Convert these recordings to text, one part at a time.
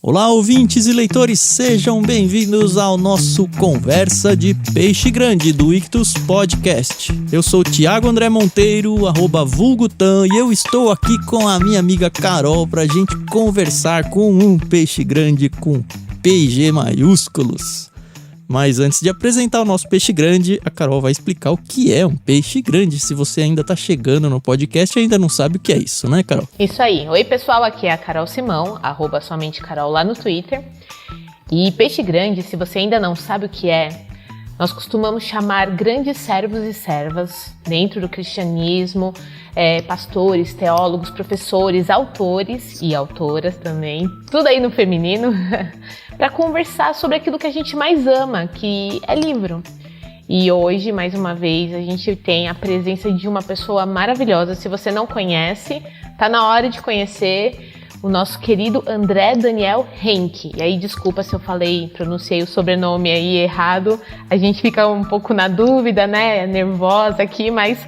Olá, ouvintes e leitores, sejam bem-vindos ao nosso Conversa de Peixe Grande do Ictus Podcast. Eu sou Thiago André Monteiro, @vulgutan, e eu estou aqui com a minha amiga Carol pra gente conversar com um peixe grande com PG maiúsculos. Mas antes de apresentar o nosso peixe grande, a Carol vai explicar o que é um peixe grande. Se você ainda tá chegando no podcast e ainda não sabe o que é isso, né, Carol? Isso aí. Oi, pessoal, aqui é a Carol Simão, @somentecarol lá no Twitter. E peixe grande, se você ainda não sabe o que é, nós costumamos chamar grandes servos e servas dentro do cristianismo, pastores, teólogos, professores, autores e autoras também, tudo aí no feminino, para conversar sobre aquilo que a gente mais ama, que é livro. E hoje, mais uma vez, a gente tem a presença de uma pessoa maravilhosa. Se você não conhece, tá na hora de conhecer o nosso querido André Daniel Henke. E aí, desculpa se eu pronunciei o sobrenome aí errado, a gente fica um pouco na dúvida, né, nervosa aqui, mas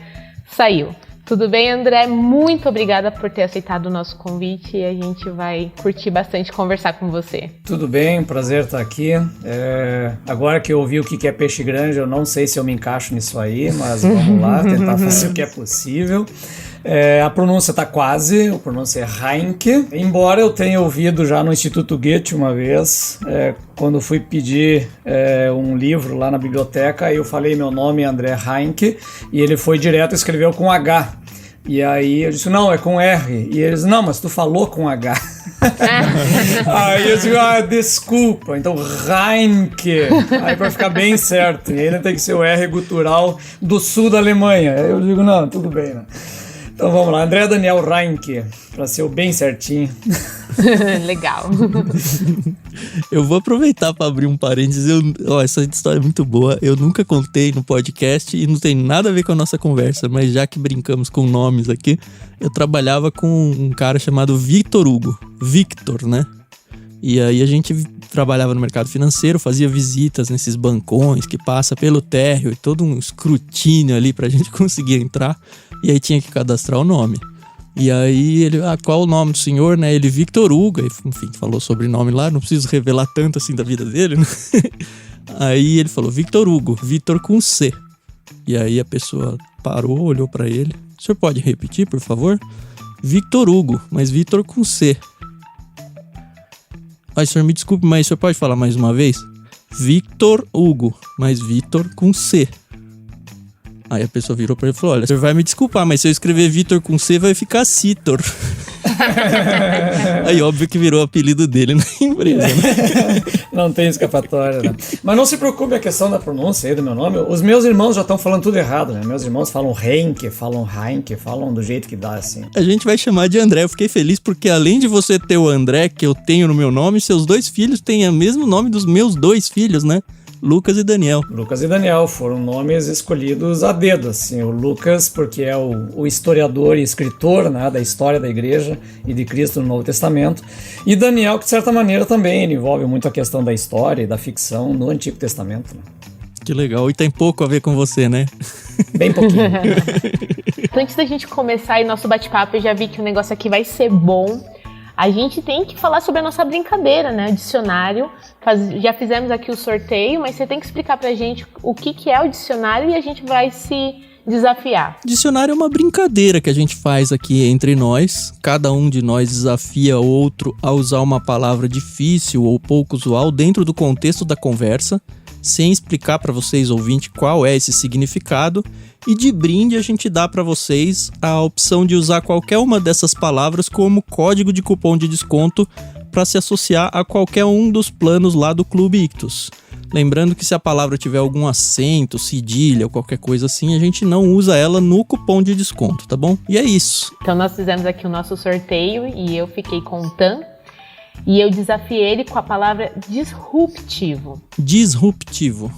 saiu. Tudo bem, André? Muito obrigada por ter aceitado o nosso convite e a gente vai curtir bastante conversar com você. Tudo bem, prazer estar aqui. Agora que eu ouvi o que é peixe grande, eu não sei se eu me encaixo nisso aí, mas vamos lá, tentar fazer o que é possível. A pronúncia tá quase, a pronúncia é Henke. Embora eu tenha ouvido já no Instituto Goethe uma vez, quando fui pedir um livro lá na biblioteca, eu falei meu nome é André Henke e ele foi direto e escreveu com H. E aí eu disse, não, é com R. E eles, não, mas tu falou com H. Aí eu digo, desculpa, então Henke. Aí pra ficar bem certo, e ainda tem que ser o R gutural do sul da Alemanha. Aí eu digo, não, tudo bem, né? Então vamos lá, André Daniel Henke, pra ser o bem certinho. Legal. Eu vou aproveitar para abrir um parênteses. Essa história é muito boa. Eu nunca contei no podcast e não tem nada a ver com a nossa conversa, mas já que brincamos com nomes aqui, eu trabalhava com um cara chamado Victor Hugo. Victor, né? E aí a gente trabalhava no mercado financeiro, fazia visitas nesses bancões que passa pelo térreo e todo um escrutínio ali pra gente conseguir entrar. E aí tinha que cadastrar o nome. E aí ele, qual o nome do senhor, né? Ele, Victor Hugo, enfim, falou sobrenome lá, não preciso revelar tanto assim da vida dele, né? Aí ele falou, Victor Hugo, Victor com C. E aí a pessoa parou, olhou pra ele. O senhor pode repetir, por favor? Victor Hugo, mas Victor com C. Senhor, me desculpe, mas o senhor pode falar mais uma vez? Victor Hugo, mas Victor com C. Aí a pessoa virou pra ele e falou, olha, o senhor vai me desculpar, mas se eu escrever Victor com C, vai ficar Citor. Aí óbvio que virou o apelido dele na empresa, né? Não tem escapatória, né? Mas não se preocupe a questão da pronúncia aí do meu nome. Os meus irmãos já estão falando tudo errado, né? Meus irmãos falam Henke, falam Henke, falam do jeito que dá, assim. A gente vai chamar de André. Eu fiquei feliz porque além de você ter o André, que eu tenho no meu nome, seus dois filhos têm o mesmo nome dos meus dois filhos, né? Lucas e Daniel. Lucas e Daniel foram nomes escolhidos a dedo, assim. O Lucas, porque é o historiador e escritor, né, da história da igreja e de Cristo no Novo Testamento. E Daniel, que de certa maneira também ele envolve muito a questão da história e da ficção no Antigo Testamento. Né? Que legal. E tem pouco a ver com você, né? Bem pouquinho. Antes da gente começar aí nosso bate-papo, eu já vi que o negócio aqui vai ser bom. A gente tem que falar sobre a nossa brincadeira, né? O dicionário. Já fizemos aqui o sorteio, mas você tem que explicar pra gente o que é o dicionário e a gente vai se desafiar. Dicionário é uma brincadeira que a gente faz aqui entre nós. Cada um de nós desafia o outro a usar uma palavra difícil ou pouco usual dentro do contexto da conversa, sem explicar para vocês, ouvinte, qual é esse significado. E de brinde a gente dá para vocês a opção de usar qualquer uma dessas palavras como código de cupom de desconto para se associar a qualquer um dos planos lá do Clube Ictus. Lembrando que se a palavra tiver algum acento, cedilha ou qualquer coisa assim, a gente não usa ela no cupom de desconto, tá bom? E é isso. Então nós fizemos aqui o nosso sorteio e eu fiquei com o Tan. E eu desafiei ele com a palavra disruptivo. Disruptivo.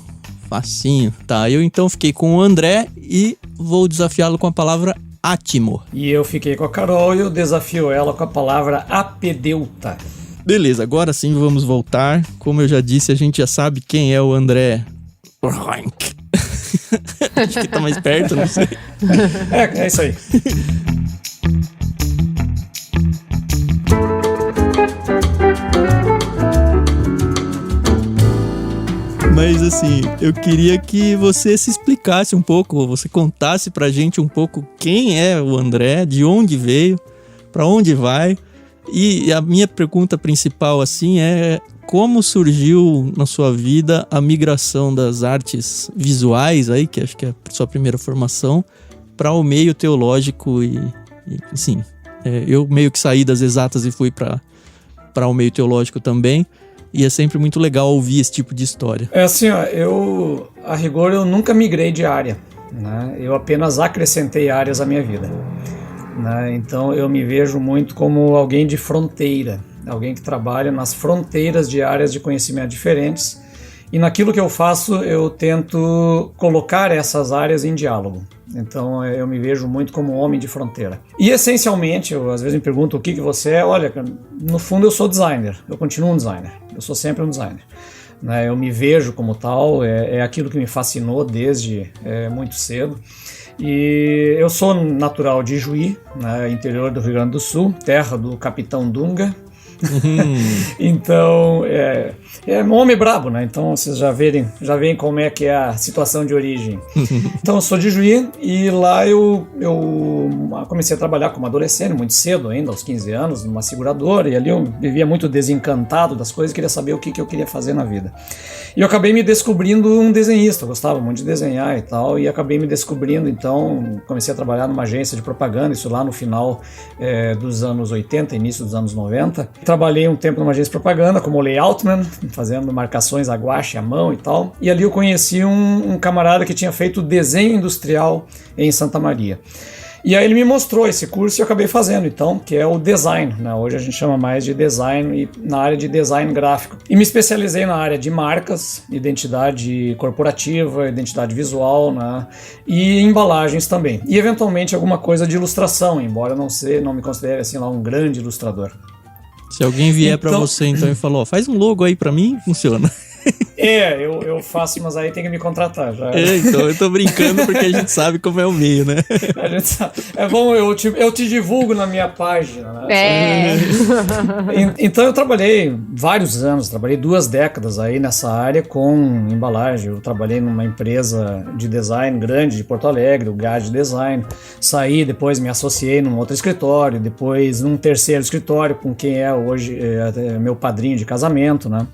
Facinho. Tá, eu então fiquei com o André e vou desafiá-lo com a palavra átimo. E eu fiquei com a Carol e eu desafio ela com a palavra apedeuta. Beleza, agora sim vamos voltar. Como eu já disse, a gente já sabe quem é o André Henke. Acho que tá mais perto, não sei. É isso aí. Mas assim, eu queria que você se explicasse um pouco, você contasse pra gente um pouco quem é o André, de onde veio, pra onde vai. E a minha pergunta principal assim é: como surgiu na sua vida a migração das artes visuais aí, que acho que é a sua primeira formação, para o meio teológico e assim, eu meio que saí das exatas e fui para o meio teológico também, e é sempre muito legal ouvir esse tipo de história. É assim, ó, a rigor, eu nunca migrei de área, né? Eu apenas acrescentei áreas à minha vida, né? Então eu me vejo muito como alguém de fronteira, alguém que trabalha nas fronteiras de áreas de conhecimento diferentes, e naquilo que eu faço eu tento colocar essas áreas em diálogo. Então eu me vejo muito como um homem de fronteira. E essencialmente, eu às vezes me pergunto o que você é. Olha, no fundo eu sou designer, eu continuo um designer, eu sou sempre um designer, né? Eu me vejo como tal, é aquilo que me fascinou desde muito cedo. E eu sou natural de Juí, né, interior do Rio Grande do Sul, terra do Capitão Dunga. Então, é um homem brabo, né? Então vocês já veem como é que é a situação de origem. Então eu sou de Juí e lá eu comecei a trabalhar como adolescente, muito cedo ainda, aos 15 anos, numa seguradora, e ali eu vivia muito desencantado das coisas, queria saber o que eu queria fazer na vida. E eu acabei me descobrindo um desenhista, eu gostava muito de desenhar e tal, e acabei me descobrindo, então comecei a trabalhar numa agência de propaganda, isso lá no final dos anos 80, início dos anos 90. Trabalhei um tempo numa agência de propaganda como layoutman, fazendo marcações a guache, à mão e tal, e ali eu conheci um camarada que tinha feito desenho industrial em Santa Maria. E aí ele me mostrou esse curso e eu acabei fazendo, então, que é o design, né? Hoje a gente chama mais de design e na área de design gráfico. E me especializei na área de marcas, identidade corporativa, identidade visual, né? E embalagens também. E eventualmente alguma coisa de ilustração, embora eu não me considere assim lá um grande ilustrador. Se alguém vier pra você então e falar, ó, faz um logo aí pra mim, funciona. Eu faço, mas aí tem que me contratar já. Então eu tô brincando porque a gente sabe como é o meio, né? A gente sabe. É bom, eu te divulgo na minha página, né? Então eu trabalhei vários anos, trabalhei 2 décadas aí nessa área com embalagem. Eu trabalhei numa empresa de design grande de Porto Alegre, o GAD Design. Saí, depois me associei num outro escritório, depois num terceiro escritório com quem é hoje meu padrinho de casamento, né?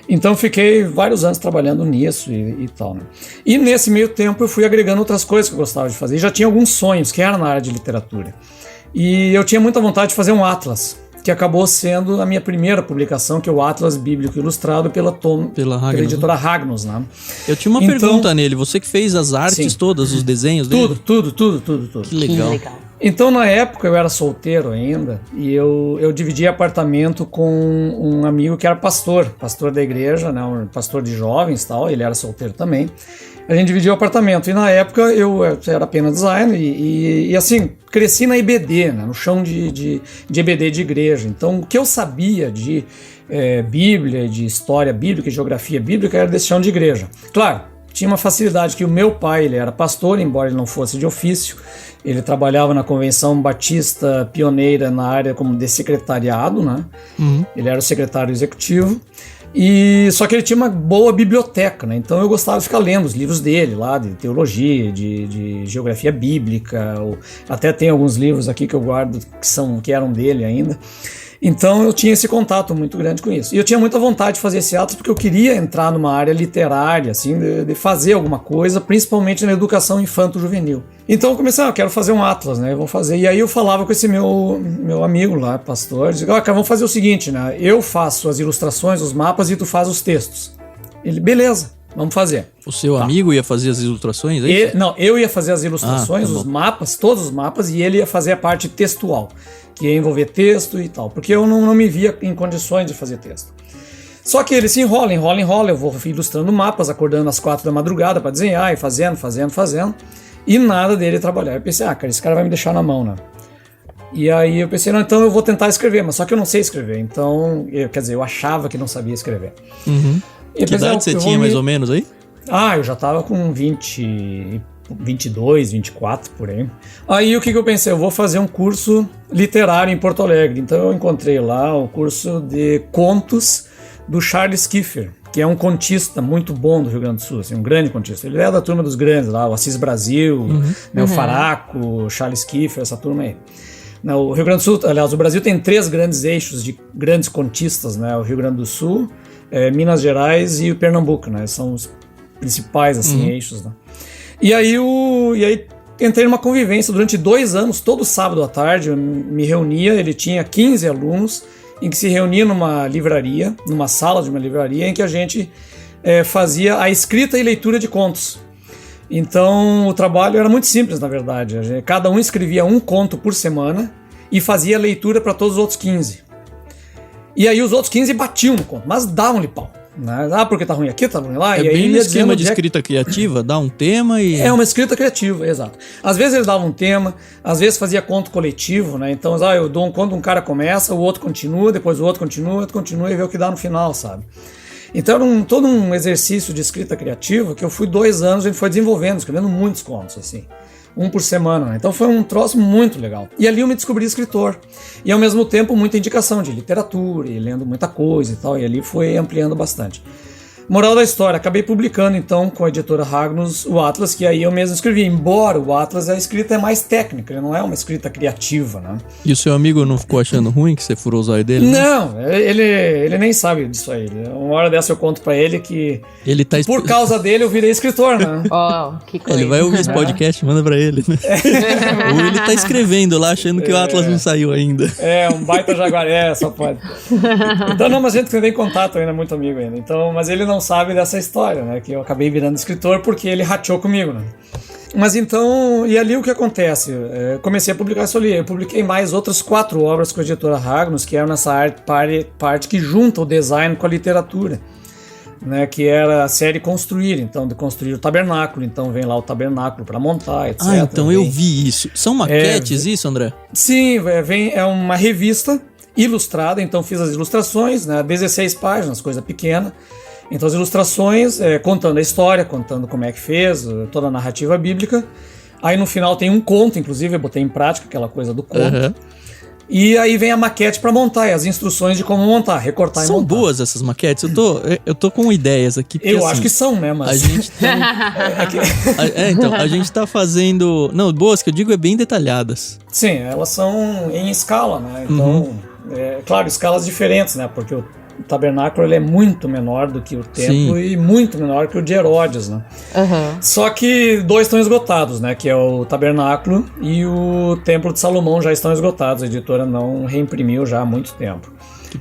Então fiquei vários anos trabalhando nisso e tal, né? E nesse meio tempo eu fui agregando outras coisas que eu gostava de fazer. E já tinha alguns sonhos que eram na área de literatura. E eu tinha muita vontade de fazer um atlas, que acabou sendo a minha primeira publicação, que é o Atlas Bíblico Ilustrado pela editora Ragnos, né? Eu tinha uma pergunta nele. Você que fez as artes todas, os desenhos dele? Tudo. Que legal. Então, na época, eu era solteiro ainda, e eu dividia apartamento com um amigo que era pastor da igreja, né, um pastor de jovens e tal, ele era solteiro também. A gente dividia o apartamento, e na época eu era apenas designer, e assim, cresci na IBD, né, no chão de IBD de igreja. Então, o que eu sabia de Bíblia, de história bíblica e geografia bíblica era desse chão de igreja. Claro, tinha uma facilidade que o meu pai, ele era pastor, embora ele não fosse de ofício. Ele trabalhava na Convenção Batista pioneira na área como de secretariado, né? Uhum. Ele era o secretário executivo. Só que ele tinha uma boa biblioteca, né? Então eu gostava de ficar lendo os livros dele lá, de teologia, de geografia bíblica. Até tem alguns livros aqui que eu guardo que eram dele ainda. Então eu tinha esse contato muito grande com isso. E eu tinha muita vontade de fazer esse atlas porque eu queria entrar numa área literária, assim, de fazer alguma coisa, principalmente na educação infanto-juvenil. Então eu comecei, eu quero fazer um atlas, né? Eu vou fazer. E aí eu falava com esse meu amigo lá, pastor, dizia, cara, vamos fazer o seguinte, né? Eu faço as ilustrações, os mapas e tu faz os textos. Ele, beleza. Vamos fazer. O seu amigo ia fazer as ilustrações? Não, eu ia fazer as ilustrações, os mapas, todos os mapas, e ele ia fazer a parte textual, que ia envolver texto e tal, porque eu não me via em condições de fazer texto. Só que ele se enrola, eu vou ilustrando mapas, acordando às 4 da madrugada para desenhar, e fazendo, e nada dele trabalhar. Eu pensei, cara, esse cara vai me deixar na mão, né? E aí eu pensei, não, então eu vou tentar escrever, mas só que eu não sei escrever, então, eu achava que não sabia escrever. Uhum. Que idade você tinha mais ou menos aí? Eu já tava com 22, 24 por aí. Aí o que eu pensei? Eu vou fazer um curso literário em Porto Alegre. Então eu encontrei lá o curso de contos do Charles Kiefer, que é um contista muito bom do Rio Grande do Sul, assim, um grande contista. Ele é da turma dos grandes lá, o Assis Brasil, né, o Faraco, o Charles Kiefer, essa turma aí. O Rio Grande do Sul, aliás, o Brasil tem 3 grandes eixos de grandes contistas, né? O Rio Grande do Sul, Minas Gerais e o Pernambuco, né? São os principais, assim, eixos, né? E aí entrei numa convivência durante 2 anos, todo sábado à tarde eu me reunia, ele tinha 15 alunos, em que se reunia numa livraria, numa sala de uma livraria, em que a gente fazia a escrita e leitura de contos. Então o trabalho era muito simples, na verdade. Cada um escrevia um conto por semana e fazia leitura para todos os outros 15. E aí os outros 15 batiam no conto, mas davam-lhe pau. Né? Porque tá ruim aqui, tá ruim lá. É e aí bem no esquema de escrita criativa, dá um tema e... É uma escrita criativa, exato. Às vezes ele dava um tema, às vezes fazia conto coletivo, né? Então, eu dou um conto, um cara começa, o outro continua, depois o outro continua e vê o que dá no final, sabe? Então era todo um exercício de escrita criativa que eu fui 2 anos, a gente foi desenvolvendo, escrevendo muitos contos, assim. Um por semana, né? Então foi um troço muito legal. E ali eu me descobri escritor. E ao mesmo tempo muita indicação de literatura, e lendo muita coisa e tal, e ali foi ampliando bastante. Moral da história, acabei publicando então com a editora Ragnos o Atlas, que aí eu mesmo escrevi, embora o Atlas a escrita é mais técnica, ele não é uma escrita criativa, né? E o seu amigo não ficou achando ruim que você furou os olhos dele? Não, ele nem sabe disso aí. Uma hora dessa eu conto pra ele que por causa dele eu virei escritor, né? Que coisa. Ele vai ouvir esse podcast, manda pra ele, né? Ou ele tá escrevendo lá, achando que o Atlas não saiu ainda. Um baita jaguaré, só pode. Então não, mas a gente tem em contato ainda, muito amigo ainda. Então, mas ele não sabe dessa história, né? Que eu acabei virando escritor porque ele rateou comigo, né? Mas então, e ali o que acontece? Comecei a publicar isso ali. Eu publiquei mais outras 4 obras com a editora Ragnos, que eram nessa parte que junta o design com a literatura, né? Que era a série Construir, então, de construir o tabernáculo. Então vem lá o tabernáculo para montar, etc. Então eu vi isso. São maquetes isso, André? Sim, é uma revista ilustrada, então fiz as ilustrações, né? 16 páginas, coisa pequena. Então as ilustrações contando a história, contando como é que fez, toda a narrativa bíblica. Aí no final tem um conto, inclusive eu botei em prática aquela coisa do conto. E aí vem a maquete para montar e as instruções de como montar, recortar e montar. São boas essas maquetes? Eu tô com ideias aqui. Porque, eu acho que são, né? Mas... A gente tem... então, a gente tá fazendo... Não, boas que eu digo bem detalhadas. Sim, elas são em escala, né? Então, claro, escalas diferentes, né? Porque o tabernáculo ele é muito menor do que o templo e muito menor que o de Herodes, né? Só que 2 estão esgotados, né? Que é o tabernáculo e o templo de Salomão já estão esgotados. A editora não reimprimiu já há muito tempo.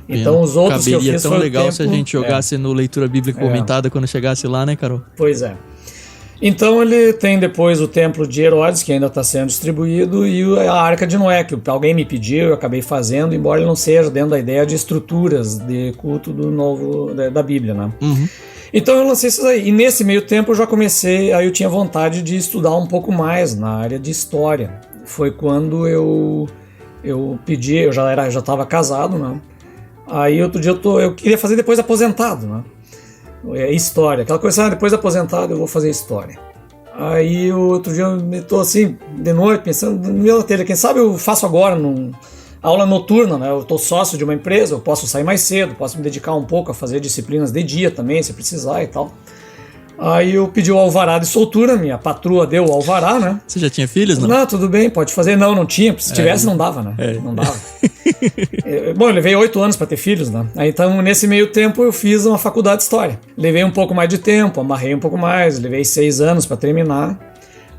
Então os outros Caberia que eu fiz tão legal se a gente jogasse no Leitura Bíblica Comentada quando chegasse lá, né, Carol? Pois é. Então ele tem depois o templo de Herodes, que ainda está sendo distribuído, e a Arca de Noé, que alguém me pediu, eu acabei fazendo, embora ele não seja dentro da ideia de estruturas de culto da Bíblia, né? Então eu lancei isso aí. E nesse meio tempo eu já comecei, aí eu tinha vontade de estudar um pouco mais na área de história. Foi quando eu pedi, eu já estava casado, né? Aí outro dia eu queria fazer depois aposentado, né? História, aquela coisa, depois de aposentado eu vou fazer história. Aí outro dia eu estou assim, de noite, pensando no meu telha, quem sabe eu faço agora aula noturna, né? Eu estou sócio de uma empresa, eu posso sair mais cedo, posso me dedicar um pouco a fazer disciplinas de dia também, se precisar e tal. Aí eu pedi o alvará de soltura, minha patroa deu o alvará, né? Você já tinha filhos, não? Não, tudo bem, pode fazer. Não tinha, se tivesse não dava, né? Não dava. Bom, eu levei 8 anos para ter filhos, né? Aí, então, nesse meio tempo, eu fiz uma faculdade de História. Levei um pouco mais de tempo, amarrei um pouco mais, levei 6 anos para terminar,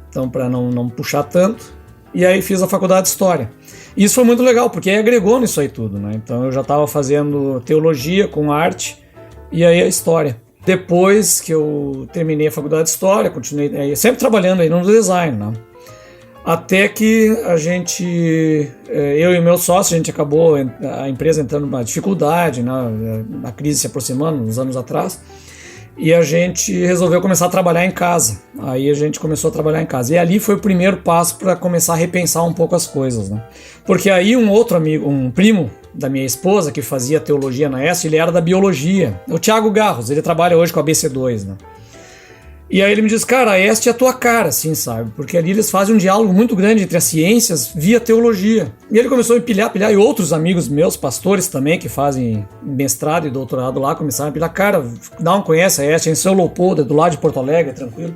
então para não puxar tanto. E aí fiz a faculdade de História. E isso foi muito legal, porque aí agregou nisso aí tudo, né? Então eu já estava fazendo teologia com arte e aí a História. Depois que eu terminei a faculdade de História, continuei sempre trabalhando aí no design, né? Até que eu e meu sócio, a gente acabou a empresa entrando numa dificuldade, né? A crise se aproximando uns anos atrás, e a gente resolveu começar a trabalhar em casa. Aí a gente começou a trabalhar em casa. E ali foi o primeiro passo para começar a repensar um pouco as coisas, né? Porque aí um outro amigo, um primo da minha esposa, que fazia teologia na EST, ele era da biologia. O Thiago Garros, ele trabalha hoje com a BC2, né? E aí ele me diz, cara, a Este é a tua cara, assim, sabe? Porque ali eles fazem um diálogo muito grande entre as ciências via teologia. E ele começou a empilhar, e outros amigos meus, pastores também, que fazem mestrado e doutorado lá, começaram a empilhar, cara, não conhece a Este, é em São Leopoldo, é do lado de Porto Alegre, tranquilo.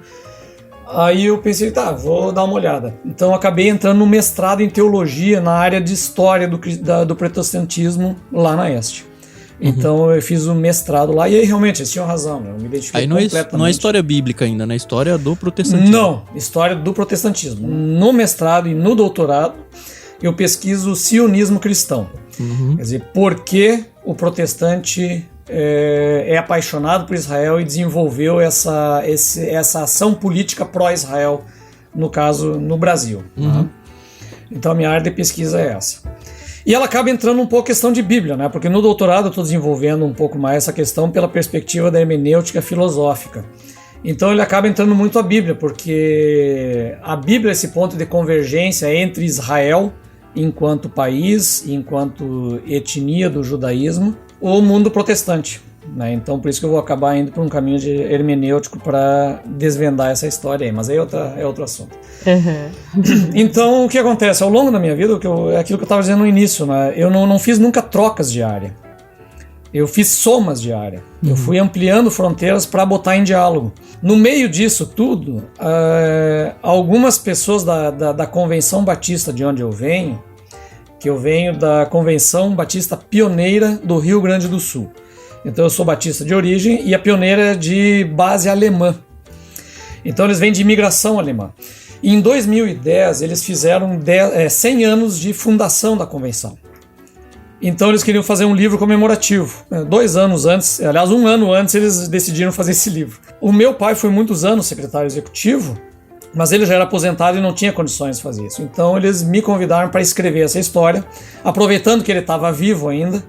Aí eu pensei, tá, vou dar uma olhada. Então eu acabei entrando no mestrado em teologia na área de história do protestantismo lá na Este. Então eu fiz o mestrado lá e aí realmente eles tinham razão, né? Eu me identifiquei completamente. Não é história bíblica ainda, né? História do protestantismo. Não, história do protestantismo. No mestrado e no doutorado eu pesquiso o sionismo cristão. Quer dizer, por que o protestante é apaixonado por Israel e desenvolveu essa ação política pró-Israel, no caso, no Brasil. Tá? Então a minha área de pesquisa é essa. E ela acaba entrando um pouco a questão de Bíblia, né? Porque no doutorado eu estou desenvolvendo um pouco mais essa questão pela perspectiva da hermenêutica filosófica. Então ele acaba entrando muito a Bíblia, porque a Bíblia é esse ponto de convergência entre Israel enquanto país, enquanto etnia do judaísmo, o mundo protestante. Né? Então por isso que eu vou acabar indo por um caminho de hermenêutico para desvendar essa história aí, mas aí é outro assunto. Então o que acontece? Ao longo da minha vida, é aquilo que eu estava dizendo no início, né? Eu não fiz nunca trocas de área, eu fiz somas de área. Eu fui ampliando fronteiras para botar em diálogo. No meio disso tudo, algumas pessoas da Convenção Batista de onde eu venho, que eu venho da Convenção Batista Pioneira do Rio Grande do Sul. Então eu sou batista de origem e a pioneira é de base alemã. Então eles vêm de imigração alemã. E em 2010 eles fizeram 100 anos de fundação da convenção. Então eles queriam fazer um livro comemorativo. 2 anos antes, aliás 1 ano antes eles decidiram fazer esse livro. O meu pai foi muitos anos secretário executivo, mas ele já era aposentado e não tinha condições de fazer isso. Então eles me convidaram para escrever essa história, aproveitando que ele estava vivo ainda,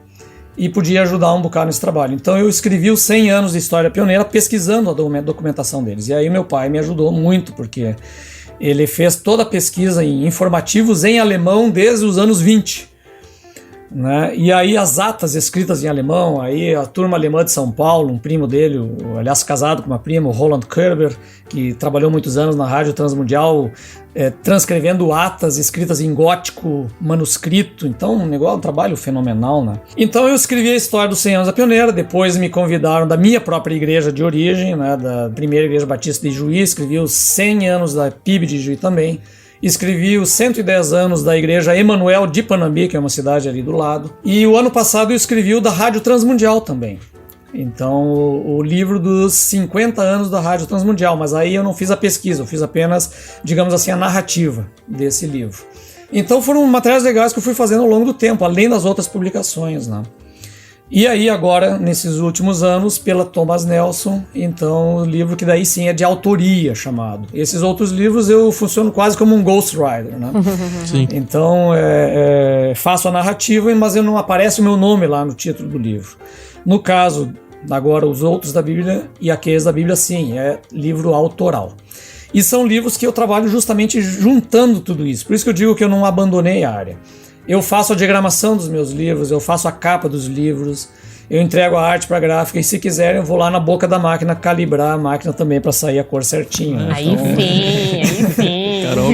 e podia ajudar um bocado nesse trabalho. Então eu escrevi os 100 anos de história pioneira pesquisando a documentação deles. E aí meu pai me ajudou muito, porque ele fez toda a pesquisa em informativos em alemão desde os anos 20. Né? E aí as atas escritas em alemão, aí a turma alemã de São Paulo, um primo dele, aliás casado com uma prima, o Roland Kerber, que trabalhou muitos anos na Rádio Transmundial, transcrevendo atas escritas em gótico manuscrito. Então um trabalho fenomenal, né? Então eu escrevi a história dos 100 anos da pioneira, depois me convidaram da minha própria igreja de origem, né, da primeira igreja batista de Juí, escrevi os 100 anos da PIB de Juí também. Escrevi os 110 anos da Igreja Emanuel de Panambi, que é uma cidade ali do lado. E o ano passado eu escrevi o da Rádio Transmundial também. Então, o livro dos 50 anos da Rádio Transmundial. Mas aí eu não fiz a pesquisa, eu fiz apenas, digamos assim, a narrativa desse livro. Então foram materiais legais que eu fui fazendo ao longo do tempo, além das outras publicações, né? E aí agora, nesses últimos anos, pela Thomas Nelson, então o livro que daí sim é de autoria chamado. Esses outros livros eu funciono quase como um ghostwriter, né? Sim. Então faço a narrativa, mas não aparece o meu nome lá no título do livro. No caso, agora os outros da Bíblia e aqueles da Bíblia sim, é livro autoral. E são livros que eu trabalho justamente juntando tudo isso. Por isso que eu digo que eu não abandonei a área. Eu faço a diagramação dos meus livros, eu faço a capa dos livros, eu entrego a arte para gráfica e se quiserem eu vou lá na boca da máquina calibrar a máquina também para sair a cor certinha. Né? Aí sim. Carol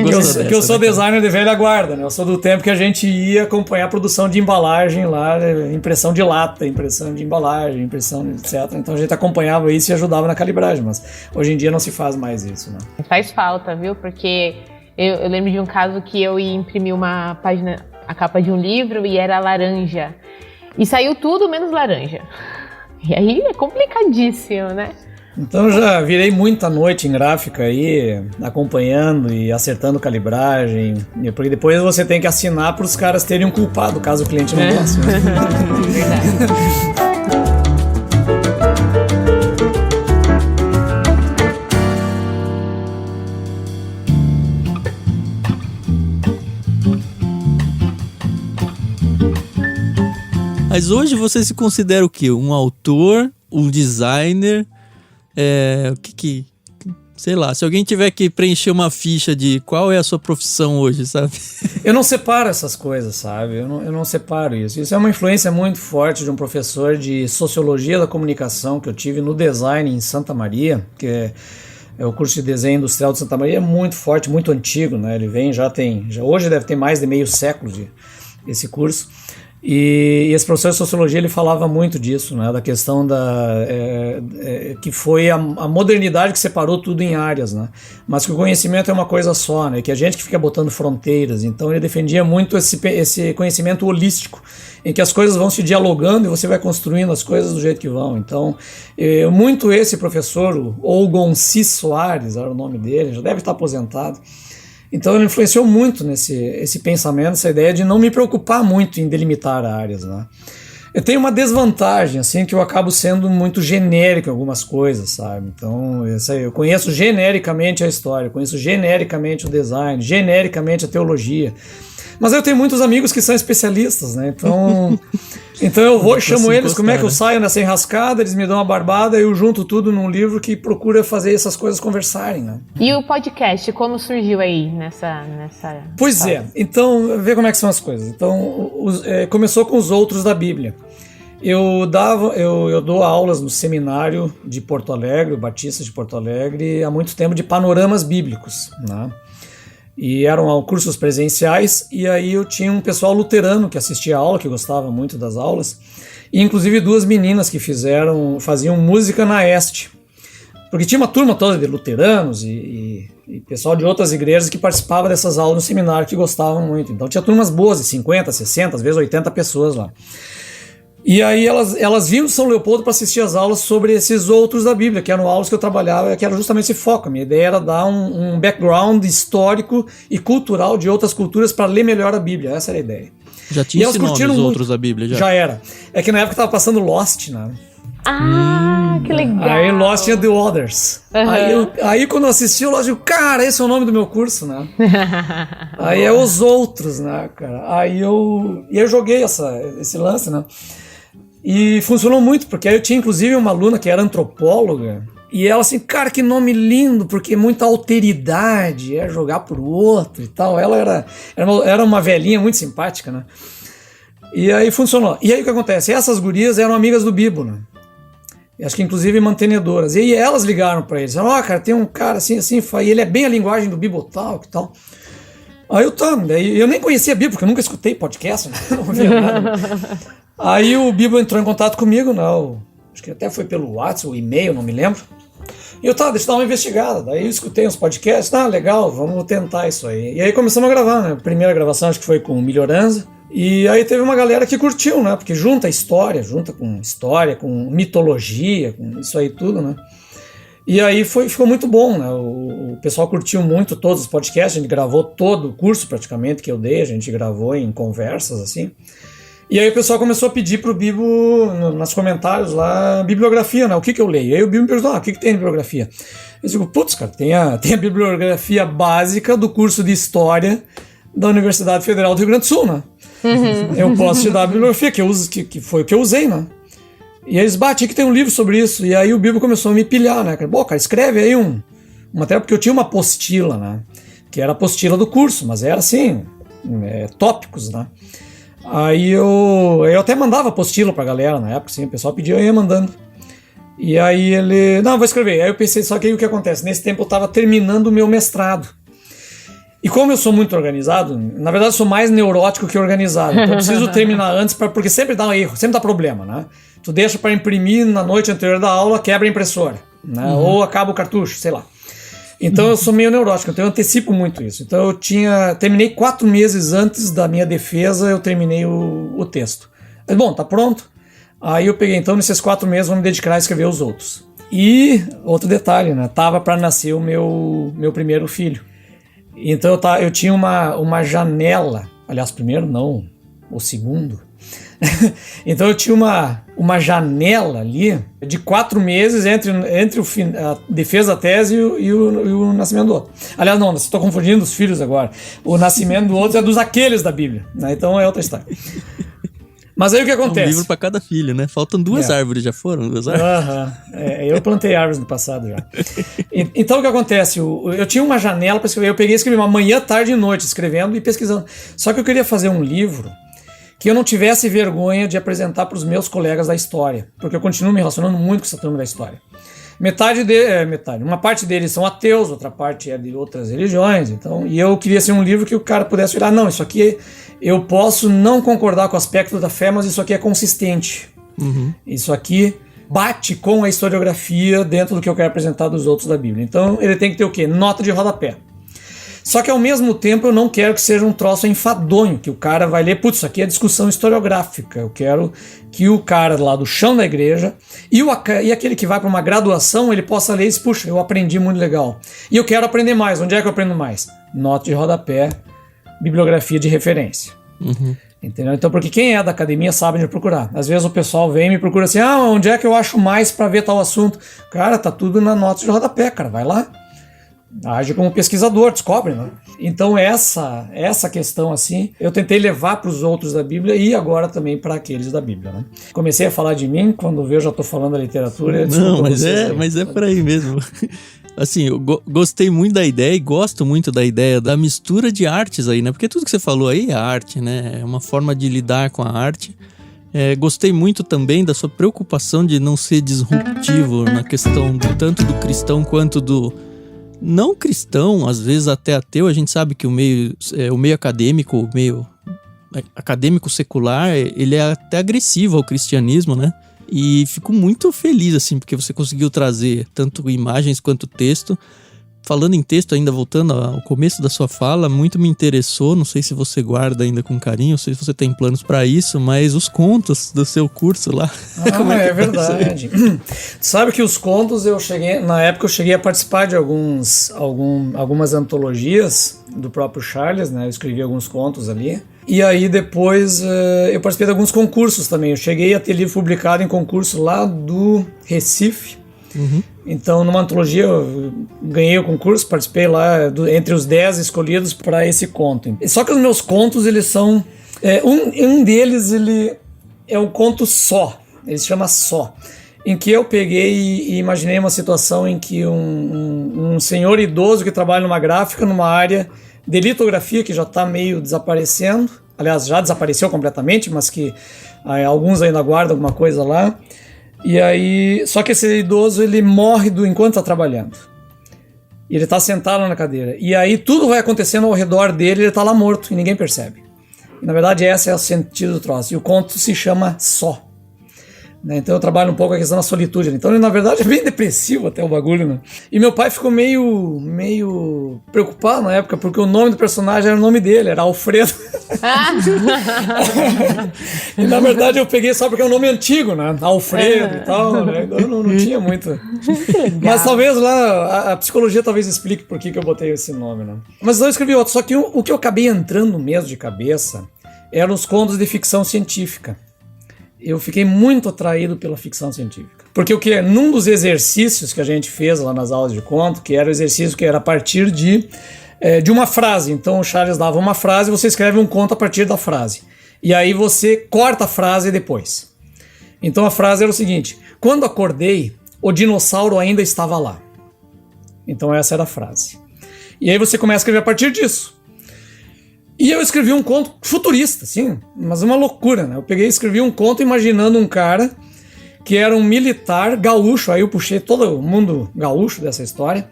eu sou designer de velha guarda, né? Eu sou do tempo que a gente ia acompanhar a produção de embalagem lá, impressão de lata, impressão de embalagem, impressão etc. Então a gente acompanhava isso e ajudava na calibragem, mas hoje em dia não se faz mais isso. Né? Faz falta, viu? Porque eu lembro de um caso que eu ia imprimir uma página, a capa de um livro e era laranja. E saiu tudo menos laranja. E aí é complicadíssimo, né? Então já virei muita noite em gráfica aí, acompanhando e acertando calibragem. Porque depois você tem que assinar para os caras terem um culpado, caso o cliente não goste. Né? Verdade. Mas hoje você se considera o quê? Um autor, um designer, sei lá, se alguém tiver que preencher uma ficha de qual é a sua profissão hoje, sabe? Eu não separo essas coisas, sabe? Eu não separo isso. Isso é uma influência muito forte de um professor de Sociologia da Comunicação que eu tive no design em Santa Maria, que o curso de desenho industrial de Santa Maria é muito forte, muito antigo, né? Ele vem, hoje deve ter mais de meio século esse curso. E esse professor de sociologia, ele falava muito disso, né? Da questão que foi a modernidade que separou tudo em áreas, né? Mas que o conhecimento é uma coisa só, né? Que a gente que fica botando fronteiras. Então ele defendia muito esse conhecimento holístico, em que as coisas vão se dialogando e você vai construindo as coisas do jeito que vão. Então, muito esse professor, o Olgonci Soares, era o nome dele, já deve estar aposentado. Então ele influenciou muito esse pensamento, essa ideia de não me preocupar muito em delimitar áreas, né? Eu tenho uma desvantagem, assim, que eu acabo sendo muito genérico em algumas coisas, sabe? Então, eu conheço genericamente a história, conheço genericamente o design, genericamente a teologia. Mas eu tenho muitos amigos que são especialistas, né? Então eu vou e chamo eles, como é que eu saio nessa enrascada, eles me dão uma barbada, eu junto tudo num livro que procura fazer essas coisas conversarem, né? E o podcast, como surgiu aí nessa Pois história? Então, vê como é que são as coisas. Então, começou com os outros da Bíblia. Eu dou aulas no seminário de Porto Alegre, o Batista de Porto Alegre, há muito tempo, de panoramas bíblicos, né? E eram cursos presenciais, e aí eu tinha um pessoal luterano que assistia a aula, que gostava muito das aulas, e inclusive 2 meninas que faziam música na Este, porque tinha uma turma toda de luteranos e pessoal de outras igrejas que participava dessas aulas no seminário, que gostavam muito. Então tinha turmas boas de 50, 60, às vezes 80 pessoas lá. E aí elas vinham de São Leopoldo para assistir as aulas sobre esses outros da Bíblia, que eram aulas que eu trabalhava, que era justamente esse foco. A minha ideia era dar um background histórico e cultural de outras culturas para ler melhor a Bíblia. Essa era a ideia. Já tinha esse nome, os outros da Bíblia? Já era. É que na época estava passando Lost, né? Ah, que legal. Aí Lost tinha The Others. Uhum. Aí quando eu assisti o Lost, eu digo, cara, esse é o nome do meu curso, né? Aí é Os Outros, né, cara? Aí eu joguei esse lance, né? E funcionou muito, porque aí eu tinha inclusive uma aluna que era antropóloga, e ela assim, cara, que nome lindo, porque muita alteridade, jogar pro outro e tal. Ela era uma velhinha muito simpática, né? E aí funcionou. E aí o que acontece? Essas gurias eram amigas do Bibo, né? Acho que inclusive mantenedoras. E aí elas ligaram pra eles, cara, tem um cara assim, e ele é bem a linguagem do Bibo tal, que tal. Aí eu nem conhecia a Bibo, porque eu nunca escutei podcast, né? Não ouvia nada. Aí o Bibo entrou em contato comigo, né? Acho que até foi pelo WhatsApp ou e-mail, não me lembro. E eu, deixa eu dar uma investigada. Daí eu escutei uns podcasts, legal, vamos tentar isso aí. E aí começamos a gravar, né? A primeira gravação acho que foi com o Melhoranza. E aí teve uma galera que curtiu, né? Porque junta com mitologia, com isso aí tudo, né? E aí ficou muito bom, né? O pessoal curtiu muito todos os podcasts, a gente gravou todo o curso praticamente que eu dei, a gente gravou em conversas, assim. E aí o pessoal começou a pedir pro Bibo, nos comentários lá, bibliografia, né? O que eu leio? E aí o Bibo me perguntou, o que tem bibliografia? Eu digo, cara, tem a bibliografia básica do curso de História da Universidade Federal do Rio Grande do Sul, né? Uhum. Eu posso te dar a bibliografia, que foi o que eu usei, né? E eles batem que tem um livro sobre isso. E aí o Bibo começou a me pilhar, né? Bom, cara, escreve aí um material, porque eu tinha uma apostila, né? Que era a apostila do curso, mas era assim, tópicos, né? Aí eu até mandava apostila pra galera na época, assim, o pessoal pedia, eu ia mandando. E aí ele, vou escrever. Aí eu pensei, só que aí o que acontece? Nesse tempo eu tava terminando o meu mestrado. E como eu sou muito organizado, na verdade eu sou mais neurótico que organizado, então eu preciso terminar antes, porque sempre dá um erro, sempre dá problema, né? Tu deixa para imprimir na noite anterior da aula, quebra a impressora, né? Ou acaba o cartucho, sei lá. Então eu sou meio neurótico, então eu antecipo muito isso. Então terminei 4 meses antes da minha defesa, eu terminei o texto. Mas bom, tá pronto. Aí eu peguei, então nesses 4 meses vou me dedicar a escrever os outros. E outro detalhe, né? Tava para nascer o meu primeiro filho. Então eu tinha uma janela, aliás, primeiro não, o segundo. Então eu tinha uma janela ali de 4 meses entre a defesa da tese e o nascimento do outro. Aliás, não, estou confundindo os filhos agora. O nascimento do outro é dos aqueles da Bíblia, né? Então é outra história. Mas aí o que acontece? Um livro para cada filho, né? Faltam 2 árvores, já foram 2 árvores? Eu plantei árvores no passado já. Então o que acontece? Eu tinha uma janela para escrever, eu peguei e escrevi uma manhã, tarde e noite, escrevendo e pesquisando. Só que eu queria fazer um livro que eu não tivesse vergonha de apresentar para os meus colegas da história, porque eu continuo me relacionando muito com essa turma da história. Uma parte deles são ateus, outra parte é de outras religiões. Então, e eu queria ser um livro que o cara pudesse olhar, não, isso aqui eu posso não concordar com o aspecto da fé, mas isso aqui é consistente. Isso aqui bate com a historiografia dentro do que eu quero apresentar dos outros da Bíblia. Então ele tem que ter o quê? Nota de rodapé. Só que ao mesmo tempo eu não quero que seja um troço enfadonho, que o cara vai ler, putz, isso aqui é discussão historiográfica. Eu quero que o cara lá do chão da igreja e aquele que vai para uma graduação, ele possa ler e dizer, puxa, eu aprendi muito legal. E eu quero aprender mais. Onde é que eu aprendo mais? Nota de rodapé, bibliografia de referência. Entendeu? Então, porque quem é da academia sabe onde procurar. Às vezes o pessoal vem e me procura assim, onde é que eu acho mais para ver tal assunto? Cara, tá tudo na nota de rodapé, cara, vai lá. Age como pesquisador, descobre, né? Então essa questão assim, eu tentei levar para os outros da Bíblia e agora também para aqueles da Bíblia, né? Comecei a falar de mim, quando eu já estou falando da literatura. Não, mas é por aí mesmo. Assim, eu gostei muito da ideia e gosto muito da ideia da mistura de artes aí, né? Porque tudo que você falou aí é arte, né? É uma forma de lidar com a arte. Gostei muito também da sua preocupação de não ser disruptivo na questão tanto do cristão quanto do não cristão, às vezes até ateu. A gente sabe que o meio acadêmico, o meio acadêmico secular, ele é até agressivo ao cristianismo, né? E fico muito feliz, assim, porque você conseguiu trazer tanto imagens quanto texto. Falando em texto, ainda voltando ao começo da sua fala, muito me interessou, não sei se você guarda ainda com carinho, não sei se você tem planos para isso, mas os contos do seu curso lá. É verdade. Sabe que os contos, na época eu cheguei a participar de algumas antologias do próprio Charles, né? Eu escrevi alguns contos ali. E aí depois eu participei de alguns concursos também. Eu cheguei a ter livro publicado em concurso lá do Recife. Então, numa antologia, eu ganhei o concurso, participei lá entre os 10 escolhidos para esse conto. Só que os meus contos, eles são... um deles, ele é um conto só, ele se chama Só, em que eu peguei e imaginei uma situação em que um senhor idoso que trabalha numa gráfica, numa área de litografia que já está meio desaparecendo, aliás, já desapareceu completamente, mas que alguns ainda guardam alguma coisa lá. E aí, só que esse idoso, ele morre enquanto está trabalhando. E ele está sentado na cadeira. E aí tudo vai acontecendo ao redor dele, ele está lá morto e ninguém percebe. E, na verdade, esse é o sentido do troço. E o conto se chama Só. Né? Então eu trabalho um pouco a questão da solitude. Então ele, na verdade, é bem depressivo até o bagulho, né? E meu pai ficou meio preocupado na época, porque o nome do personagem era o nome dele, era Alfredo. E na verdade eu peguei só porque é um nome antigo, né? Alfredo e tal, né? Eu não tinha muito. Mas talvez lá a psicologia talvez explique por que eu botei esse nome, né? Mas eu escrevi outro, só que o que eu acabei entrando mesmo de cabeça eram os contos de ficção científica. Eu fiquei muito atraído pela ficção científica. Porque num dos exercícios que a gente fez lá nas aulas de conto, que era o exercício que era a partir de uma frase. Então o Charles dava uma frase e você escreve um conto a partir da frase. E aí você corta a frase depois. Então a frase era o seguinte: quando acordei, o dinossauro ainda estava lá. Então essa era a frase. E aí você começa a escrever a partir disso. E eu escrevi um conto futurista, assim, mas uma loucura, né? Eu peguei e escrevi um conto imaginando um cara que era um militar gaúcho, aí eu puxei todo o mundo gaúcho dessa história,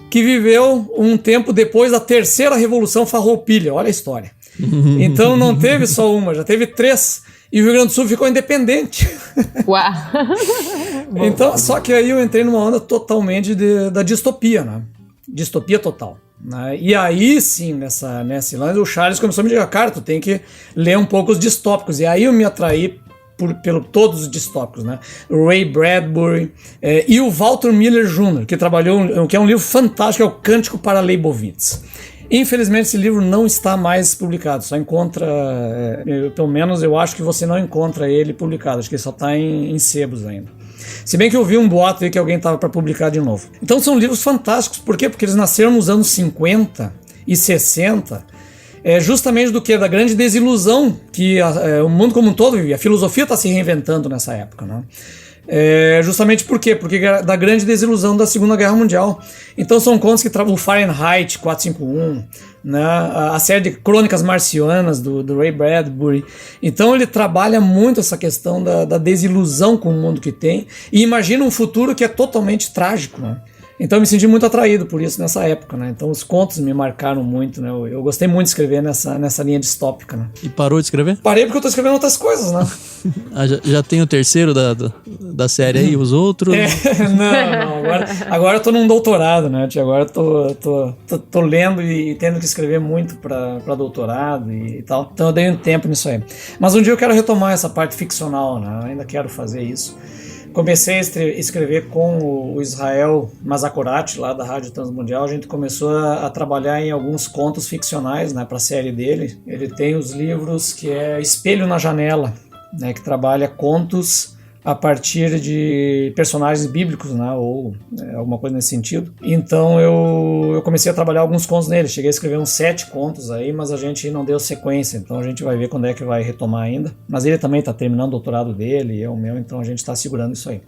que viveu um tempo depois da terceira Revolução Farroupilha, olha a história. Então não teve só uma, já teve 3, e o Rio Grande do Sul ficou independente. Uau! Então, só que aí eu entrei numa onda totalmente da distopia, né? Distopia total. E aí sim, nesse lance, o Charles começou a me dizer, cara, tu tem que ler um pouco os distópicos. E aí eu me atraí pelo todos os distópicos, né? O Ray Bradbury e o Walter Miller Jr., que é um livro fantástico, é o Cântico para Leibovitz. Infelizmente esse livro não está mais publicado, só encontra, pelo menos eu acho que você não encontra ele publicado, acho que ele só está em sebos ainda. Se bem que eu vi um boato aí que alguém estava para publicar de novo. Então são livros fantásticos, por quê? Porque eles nasceram nos anos 50 e 60, justamente do que? Da grande desilusão que o mundo como um todo vivia. A filosofia está se reinventando nessa época, né? Justamente por quê? Porque da grande desilusão da Segunda Guerra Mundial. Então são contos que o Fahrenheit 451, né? A série de Crônicas Marcianas do Ray Bradbury. Então ele trabalha muito essa questão da desilusão com o mundo que tem e imagina um futuro que é totalmente trágico, né? Então eu me senti muito atraído por isso nessa época, né? Então os contos me marcaram muito, né? Eu gostei muito de escrever nessa linha distópica, né? E parou de escrever? Parei porque eu tô escrevendo outras coisas, né? Já tem o terceiro da série aí, os outros? Não. Agora eu tô num doutorado, né? Agora eu tô lendo e tendo que escrever muito pra doutorado e tal. Então eu dei um tempo nisso aí. Mas um dia eu quero retomar essa parte ficcional, né? Eu ainda quero fazer isso. Comecei a escrever com o Israel Mazakorati, lá da Rádio Transmundial. A gente começou a trabalhar em alguns contos ficcionais, né, para a série dele. Ele tem os livros que é Espelho na Janela, né, que trabalha contos a partir de personagens bíblicos, né, ou alguma coisa nesse sentido. Então eu comecei a trabalhar alguns contos nele. Cheguei a escrever uns 7 contos aí, mas a gente não deu sequência. Então a gente vai ver quando é que vai retomar ainda. Mas ele também está terminando o doutorado dele e eu o meu, então a gente está segurando isso aí.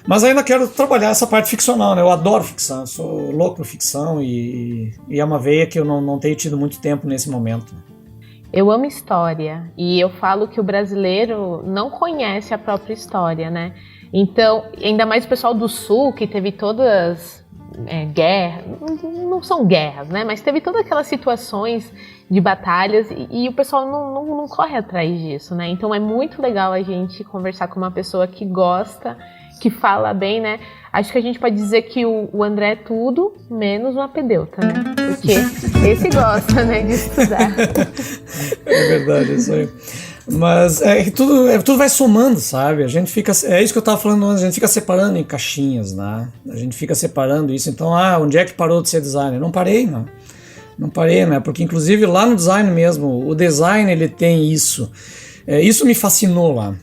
Mas ainda quero trabalhar essa parte ficcional, né? Eu adoro ficção, eu sou louco por ficção e é uma veia que eu não tenho tido muito tempo nesse momento. Eu amo história e eu falo que o brasileiro não conhece a própria história, né? Então, ainda mais o pessoal do Sul, que teve todas guerras, não são guerras, né? Mas teve todas aquelas situações de batalhas e o pessoal não corre atrás disso, né? Então é muito legal a gente conversar com uma pessoa que gosta, que fala bem, né? Acho que a gente pode dizer que o André é tudo menos um apedeuta, né? Porque esse gosta, né, de estudar. É verdade, isso aí. Mas tudo vai somando, sabe? A gente fica, é isso que eu tava falando antes, a gente fica separando em caixinhas, né? A gente fica separando isso. Então, onde é que parou de ser designer? Não parei, não. Não parei, né? Porque inclusive lá no design mesmo, o design ele tem isso. Isso me fascinou lá.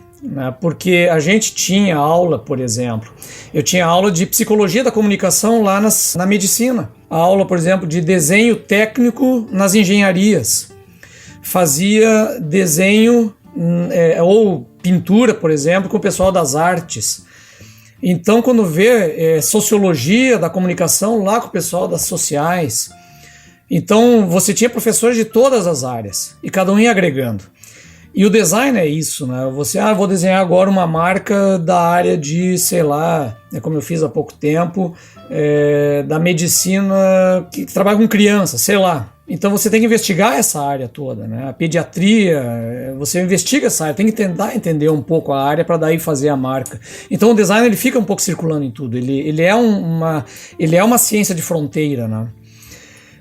Porque a gente tinha aula, por exemplo, eu tinha aula de psicologia da comunicação lá na medicina, a aula, por exemplo, de desenho técnico nas engenharias, fazia desenho ou pintura, por exemplo, com o pessoal das artes. Então, quando vê sociologia da comunicação lá com o pessoal das sociais, então você tinha professores de todas as áreas e cada um ia agregando. E o design é isso, né? Você, vou desenhar agora uma marca da área de, sei lá, como eu fiz há pouco tempo, da medicina que trabalha com crianças, sei lá. Então você tem que investigar essa área toda, né? A pediatria, você investiga essa área, tem que tentar entender um pouco a área para daí fazer a marca. Então o design ele fica um pouco circulando em tudo, ele é uma ciência de fronteira, né?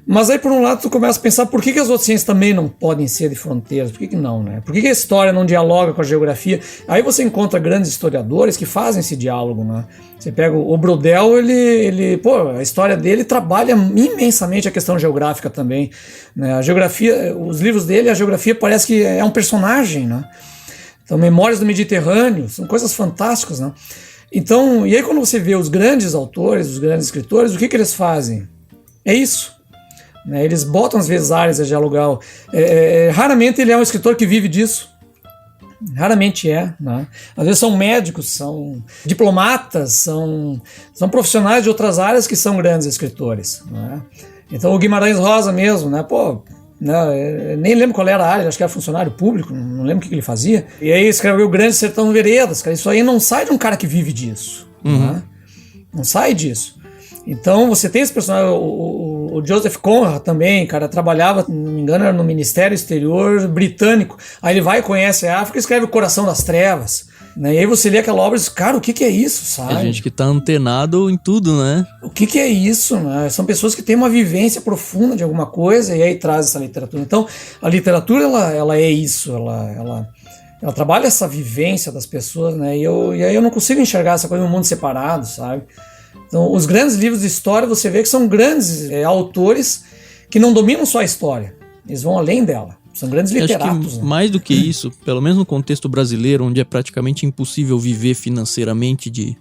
Mas aí, por um lado, tu começa a pensar por que as outras ciências também não podem ser de fronteiras, por que não, né? Por que a história não dialoga com a geografia? Aí você encontra grandes historiadores que fazem esse diálogo, né? Você pega o Brodel, a história dele trabalha imensamente a questão geográfica também, né? A geografia, os livros dele, a geografia parece que é um personagem, né? Então, Memórias do Mediterrâneo, são coisas fantásticas, né? Então, e aí quando você vê os grandes autores, os grandes escritores, o que eles fazem? É isso. Eles botam às vezes áreas a dialogar. Raramente ele é um escritor que vive disso. Raramente é, né? Às vezes são médicos, são diplomatas, são profissionais de outras áreas que são grandes escritores, né? Então o Guimarães Rosa mesmo, né? Nem lembro qual era a área, acho que era funcionário público, não lembro o que ele fazia. E aí escreveu O Grande Sertão Veredas, cara. Isso aí não sai de um cara que vive disso, né? Não sai disso. Então você tem esse personagem, o Joseph Conrad também, cara, trabalhava, não me engano, era no Ministério Exterior britânico. Aí ele vai e conhece a África e escreve O Coração das Trevas, né? E aí você lê aquela obra e diz, cara, o que é isso, sabe? É gente que tá antenado em tudo, né? O que é isso, né? São pessoas que têm uma vivência profunda de alguma coisa e aí traz essa literatura. Então a literatura, ela é isso, ela trabalha essa vivência das pessoas, né? E aí eu não consigo enxergar essa coisa no mundo separado, sabe? Então, os grandes livros de história, você vê que são grandes autores que não dominam só a história. Eles vão além dela. São grandes literatos. Acho que mais do que isso, pelo menos no contexto brasileiro, onde é praticamente impossível viver financeiramente de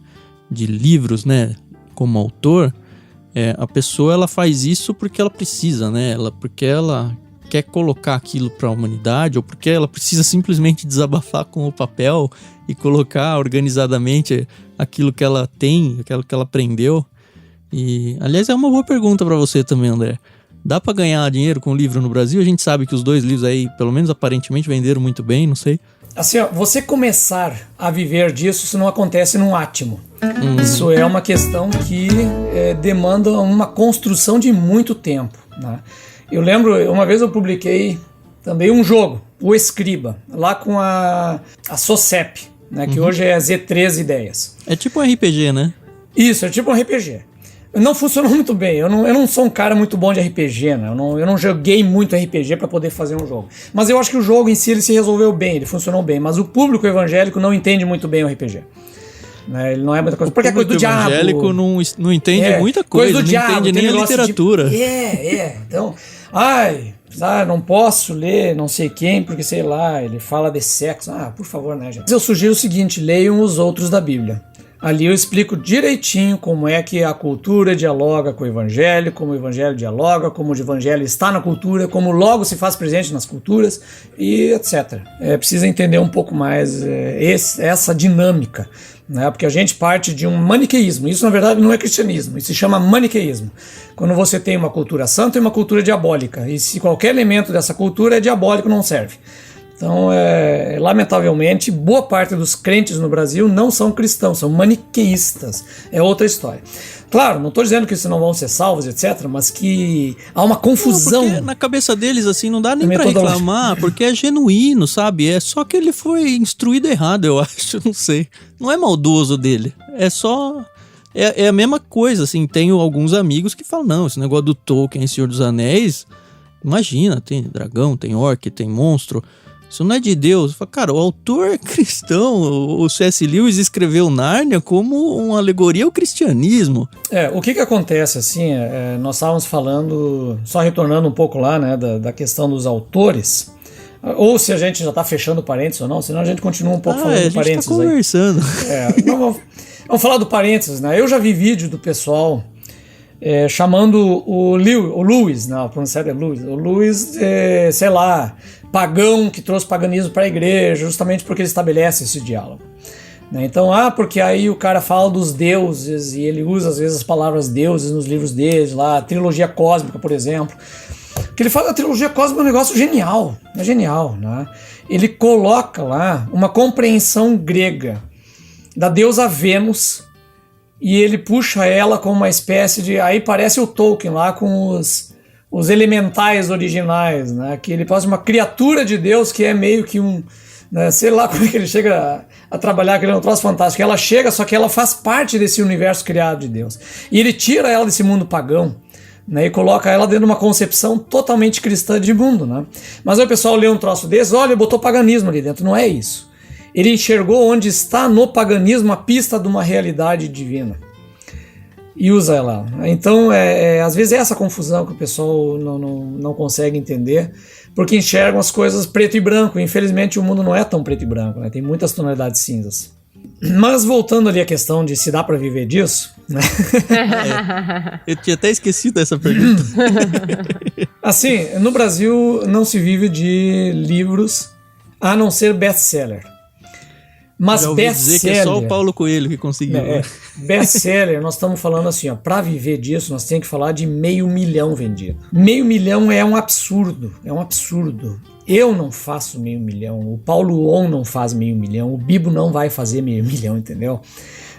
livros, né, como autor, a pessoa ela faz isso porque ela precisa, né? Porque ela quer colocar aquilo para a humanidade, ou porque ela precisa simplesmente desabafar com o papel e colocar organizadamente aquilo que ela tem, aquilo que ela aprendeu. E, aliás, é uma boa pergunta para você também, André. Dá para ganhar dinheiro com livro no Brasil? A gente sabe que os 2 livros aí, pelo menos aparentemente, venderam muito bem, não sei. Assim, ó, você começar a viver disso, isso não acontece num átimo. Isso é uma questão que demanda uma construção de muito tempo, né? Eu lembro, uma vez eu publiquei também um jogo, o Escriba, lá com a SOCEP, né, que hoje é Z3 Ideias. É tipo um RPG, né? Isso, é tipo um RPG. Não funcionou muito bem, eu não sou um cara muito bom de RPG, né? Eu não joguei muito RPG para poder fazer um jogo. Mas eu acho que o jogo em si ele se resolveu bem, ele funcionou bem, mas o público evangélico não entende muito bem o RPG. Né? Ele não é muita coisa. Porque é coisa do diabo. O evangélico não entende muita coisa, do diabo, não entende nem a literatura. Então, não posso ler não sei quem, porque sei lá, ele fala de sexo. Por favor, né, gente? Eu sugiro o seguinte, leiam os outros da Bíblia. Ali eu explico direitinho como é que a cultura dialoga com o evangelho, como o evangelho dialoga, como o evangelho está na cultura, como logo se faz presente nas culturas e etc. Precisa entender um pouco mais essa dinâmica, né? Porque a gente parte de um maniqueísmo. Isso na verdade não é cristianismo, isso se chama maniqueísmo. Quando você tem uma cultura santa e uma cultura diabólica, e se qualquer elemento dessa cultura é diabólico, não serve. Então, lamentavelmente, boa parte dos crentes no Brasil não são cristãos, são maniqueístas. É outra história. Claro, não estou dizendo que eles não vão ser salvos, etc., mas que há uma confusão. Não, na cabeça deles, assim, não dá nem para reclamar, porque é genuíno, sabe? É só que ele foi instruído errado, eu acho, não sei. Não é maldoso dele, é só... É a mesma coisa, assim, tenho alguns amigos que falam, não, esse negócio do Tolkien, Senhor dos Anéis, imagina, tem dragão, tem orc, tem monstro... Isso não é de Deus. Cara, o autor é cristão. O C.S. Lewis escreveu Nárnia como uma alegoria ao cristianismo. O que acontece, assim, nós estávamos falando, só retornando um pouco lá, né, da questão dos autores, ou se a gente já está fechando parênteses ou não, senão a gente continua um pouco falando do parênteses. A gente está conversando. Vamos falar do parênteses, né? Eu já vi vídeo do pessoal chamando o Lewis, não, a pronúncia é Lewis, o Lewis, sei lá, pagão que trouxe paganismo para a igreja, justamente porque ele estabelece esse diálogo. Né? Então, porque aí o cara fala dos deuses e ele usa às vezes as palavras deuses nos livros dele, lá, a trilogia cósmica, por exemplo. O que ele fala da trilogia cósmica é um negócio genial, é genial, né? Ele coloca lá uma compreensão grega da deusa Vênus, e ele puxa ela como uma espécie de... Aí parece o Tolkien lá com os elementais originais, né? Que ele faz uma criatura de Deus que é meio que um... Né? Sei lá como é que ele chega a trabalhar, que ele é um troço fantástico. Ela chega, só que ela faz parte desse universo criado de Deus. E ele tira ela desse mundo pagão, né? E coloca ela dentro de uma concepção totalmente cristã de mundo, né? Mas aí o pessoal lê um troço desse, olha, botou paganismo ali dentro. Não é isso. Ele enxergou onde está no paganismo a pista de uma realidade divina e usa ela. Então, às vezes é essa confusão que o pessoal não consegue entender, porque enxergam as coisas preto e branco. Infelizmente, o mundo não é tão preto e branco, né? Tem muitas tonalidades cinzas. Mas voltando ali à questão de se dá para viver disso, né? Eu tinha até esquecido essa pergunta. Assim, no Brasil não se vive de livros a não ser best-seller. Mas best-seller, que é só o Paulo Coelho que conseguiu. Best-seller, nós estamos falando assim, para viver disso, nós temos que falar de 500 mil vendido. 500 mil é um absurdo, Eu não faço 500 mil, o Paulo On não faz 500 mil, o Bibo não vai fazer 500 mil, entendeu?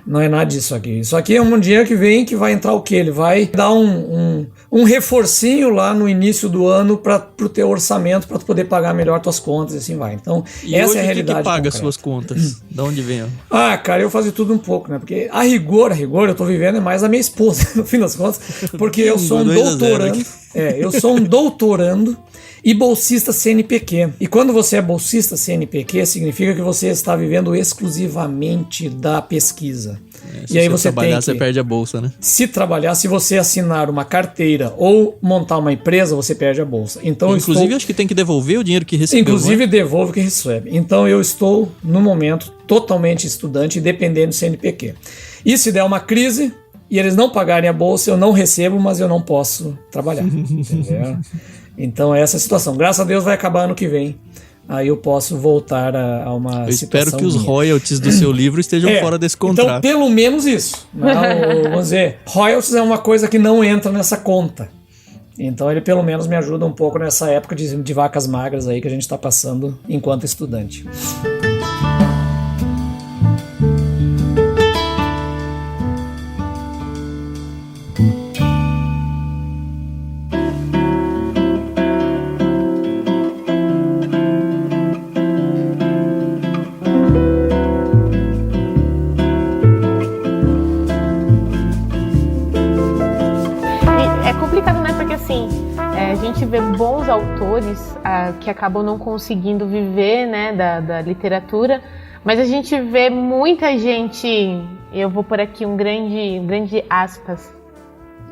Não é nada disso aqui. Isso aqui é um dinheiro que vem, que vai entrar o quê? Ele vai dar um reforcinho lá no início do ano pro teu orçamento, para tu poder pagar melhor tuas contas e assim vai. Então, e essa hoje, é a realidade. Que paga suas contas? De onde vem? Cara, eu faço tudo um pouco, né? Porque a rigor, eu tô vivendo mais a minha esposa, no fim das contas, porque eu sou um doutorando. Eu sou um doutorando e bolsista CNPq. E quando você é bolsista CNPq, significa que você está vivendo exclusivamente da pesquisa. Se aí você trabalhar, você perde a bolsa, né? Se trabalhar, se você assinar uma carteira ou montar uma empresa, você perde a bolsa. Então, inclusive, acho que tem que devolver o dinheiro que recebeu. Inclusive, devolve o que recebe. Então, eu estou, no momento, totalmente estudante e dependendo do CNPq. E se der uma crise e eles não pagarem a bolsa, eu não recebo, mas eu não posso trabalhar. Entendeu? Então essa é a situação. Graças a Deus vai acabar ano que vem. Aí eu posso voltar a uma Eu situação espero que os minha. royalties do seu livro estejam fora desse Então, contrato. pelo menos isso. Né? Vamos dizer, royalties é uma coisa que não entra nessa conta. Então ele pelo menos me ajuda um pouco nessa época de vacas magras aí que a gente está passando enquanto estudante. A gente vê bons autores que acabam não conseguindo viver, né, da literatura, mas a gente vê muita gente, eu vou por aqui um grande aspas,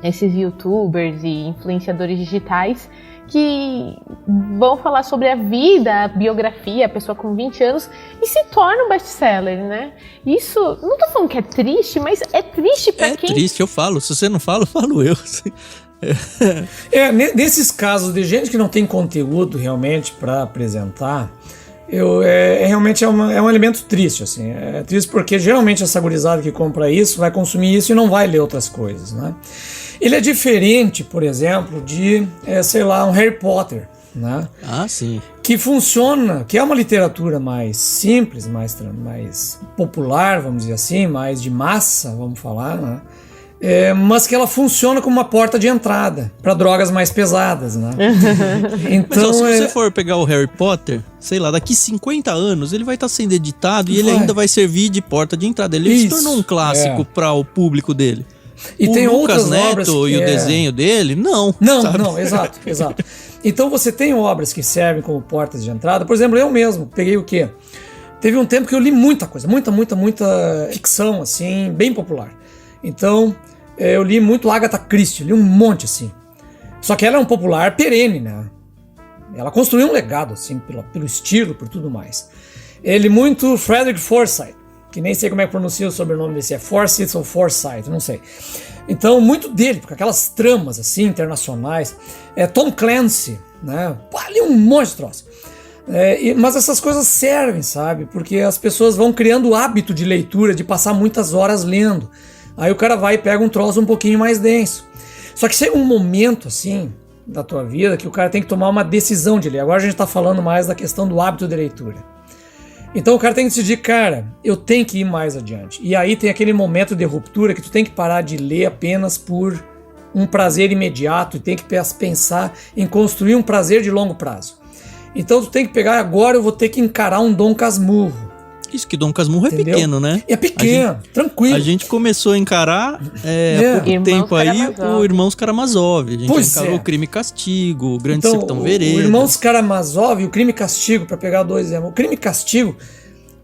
esses youtubers e influenciadores digitais que vão falar sobre a vida, a biografia, a pessoa com 20 anos e se torna um best-seller, né? Isso, não tô falando que é triste, mas é triste pra quem... É triste, eu falo. Se você não fala, eu falo eu. Nesses casos de gente que não tem conteúdo realmente para apresentar, realmente é um elemento triste, assim. É triste porque geralmente essa gurizada que compra isso vai consumir isso e não vai ler outras coisas, né? Ele é diferente, por exemplo, de, sei lá, um Harry Potter, né? Ah, sim. Que funciona, que é uma literatura mais simples, mais popular, vamos dizer assim, mais de massa, vamos falar, né? Mas que ela funciona como uma porta de entrada para drogas mais pesadas, né? Então, mas, se você for pegar o Harry Potter, sei lá, daqui 50 anos ele vai estar sendo editado e ele ainda vai servir de porta de entrada. Ele se tornou um clássico para o público dele. E o tem Lucas outras Neto obras e o desenho dele, não. Não, exato. Então você tem obras que servem como portas de entrada. Por exemplo, eu mesmo peguei o quê? Teve um tempo que eu li muita coisa, muita ficção, assim, bem popular. Então, eu li muito Agatha Christie, li um monte, assim. Só que ela é um popular perene, né? Ela construiu um legado, assim, pelo estilo, por tudo mais. Ele muito Frederick Forsyth, que nem sei como é que pronuncia o sobrenome desse, é Forsyth ou Forsyth, não sei. Então, muito dele, porque aquelas tramas, assim, internacionais. Tom Clancy, né? Ali um monte de troço. Mas essas coisas servem, sabe? Porque as pessoas vão criando o hábito de leitura, de passar muitas horas lendo. Aí o cara vai e pega um troço um pouquinho mais denso. Só que chega um momento, assim, da tua vida, que o cara tem que tomar uma decisão de ler. Agora a gente tá falando mais da questão do hábito de leitura. Então o cara tem que decidir, cara, eu tenho que ir mais adiante. E aí tem aquele momento de ruptura que tu tem que parar de ler apenas por um prazer imediato e tem que pensar em construir um prazer de longo prazo. Então tu tem que pegar, agora eu vou ter que encarar um Dom Casmurro. Isso, que Dom Casmurro é pequeno, né? É pequeno, tranquilo. A gente começou a encarar há pouco tempo aí o Irmãos Karamazov. A gente encarou o Crime e Castigo, o Grande Sertão Veredas. O Irmãos Karamazov e o Crime e Castigo, para pegar dois exemplos. O Crime e Castigo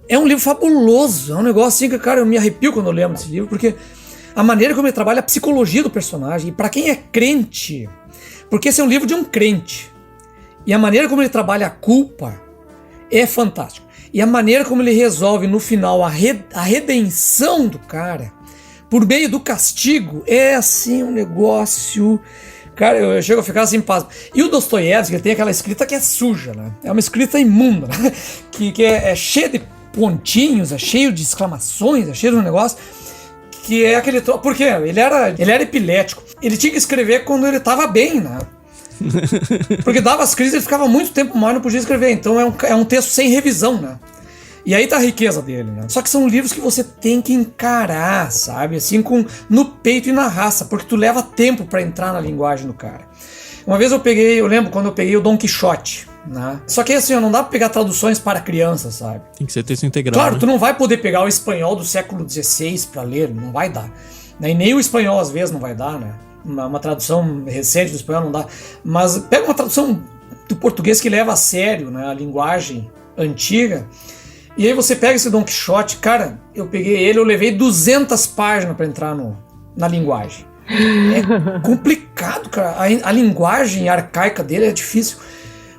é um livro fabuloso. É um negócio assim que, cara, eu me arrepio quando eu lembro desse livro, porque a maneira como ele trabalha a psicologia do personagem, e para quem é crente, porque esse é um livro de um crente, e a maneira como ele trabalha a culpa é fantástico. E a maneira como ele resolve no final a redenção do cara por meio do castigo é assim um negócio... Cara, eu chego a ficar assim pasmo. E o Dostoiévski, ele tem aquela escrita que é suja, né? É uma escrita imunda, né? Que é cheia de pontinhos, é cheio de exclamações, é cheio de um negócio que é aquele... Por quê? Ele era epilético. Ele tinha que escrever quando ele tava bem, né? Porque dava as crises, ele ficava muito tempo mal e não podia escrever. Então é um texto sem revisão, né? E aí tá a riqueza dele, né? Só que são livros que você tem que encarar, sabe? Assim, no peito e na raça, porque tu leva tempo pra entrar na linguagem do cara. Uma vez eu lembro quando eu peguei o Dom Quixote, né? Só que assim, não dá pra pegar traduções para crianças, sabe? Tem que ser texto integral. Claro, né? tu não vai poder pegar o espanhol do século XVI pra ler, não vai dar. E nem o espanhol às vezes não vai dar, né? Uma tradução recente do espanhol não dá, mas pega uma tradução do português que leva a sério, né, a linguagem antiga, e aí você pega esse Dom Quixote, cara, eu peguei ele, eu levei 200 páginas para entrar na linguagem. É complicado, cara, a linguagem arcaica dele é difícil,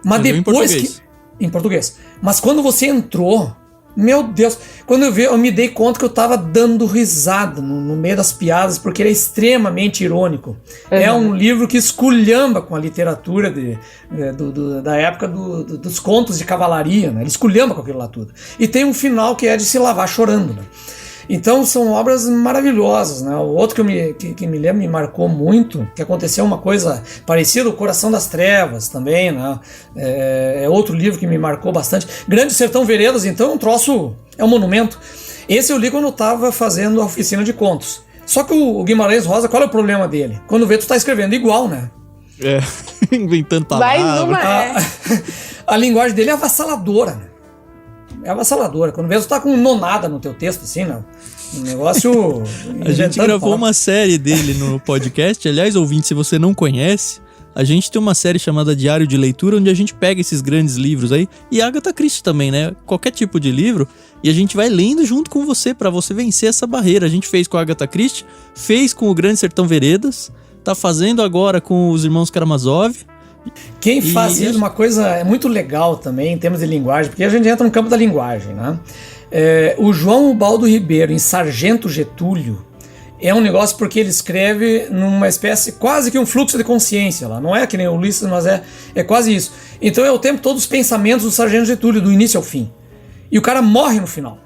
mas você depois em português. Em português, mas quando você entrou, Meu Deus, quando eu me dei conta que eu tava dando risada no meio das piadas, porque ele é extremamente irônico. É um livro que esculhamba com a literatura da época dos contos de cavalaria, né? Ele esculhamba com aquilo lá tudo. E tem um final que é de se lavar chorando, né? Então são obras maravilhosas, né? O outro que me lembro, me marcou muito, que aconteceu uma coisa parecida, O Coração das Trevas também, né? É outro livro que me marcou bastante. Grande Sertão Veredas, então, um troço, é um monumento. Esse eu li quando eu estava fazendo a oficina de contos. Só que o Guimarães Rosa, qual é o problema dele? Quando vê, tu tá escrevendo igual, né? Inventando palavras. Mais uma, A linguagem dele é avassaladora, né? É avassaladora. Quando vê, tu tá com nonada no teu texto, assim, né? Um negócio... A gente gravou uma série dele no podcast. Aliás, ouvinte, se você não conhece, a gente tem uma série chamada Diário de Leitura, onde a gente pega esses grandes livros aí, e Agatha Christie também, né? Qualquer tipo de livro, e a gente vai lendo junto com você, pra você vencer essa barreira. A gente fez com a Agatha Christie, fez com o Grande Sertão Veredas, tá fazendo agora com os Irmãos Karamazov. Quem faz isso, uma coisa muito legal também, em termos de linguagem, porque a gente entra no campo da linguagem, né? O João Ubaldo Ribeiro, em Sargento Getúlio, é um negócio porque ele escreve numa espécie, quase que um fluxo de consciência lá. Não é que nem o Ulisses, mas é quase isso. Então é o tempo todo os pensamentos do Sargento Getúlio, do início ao fim. E o cara morre no final.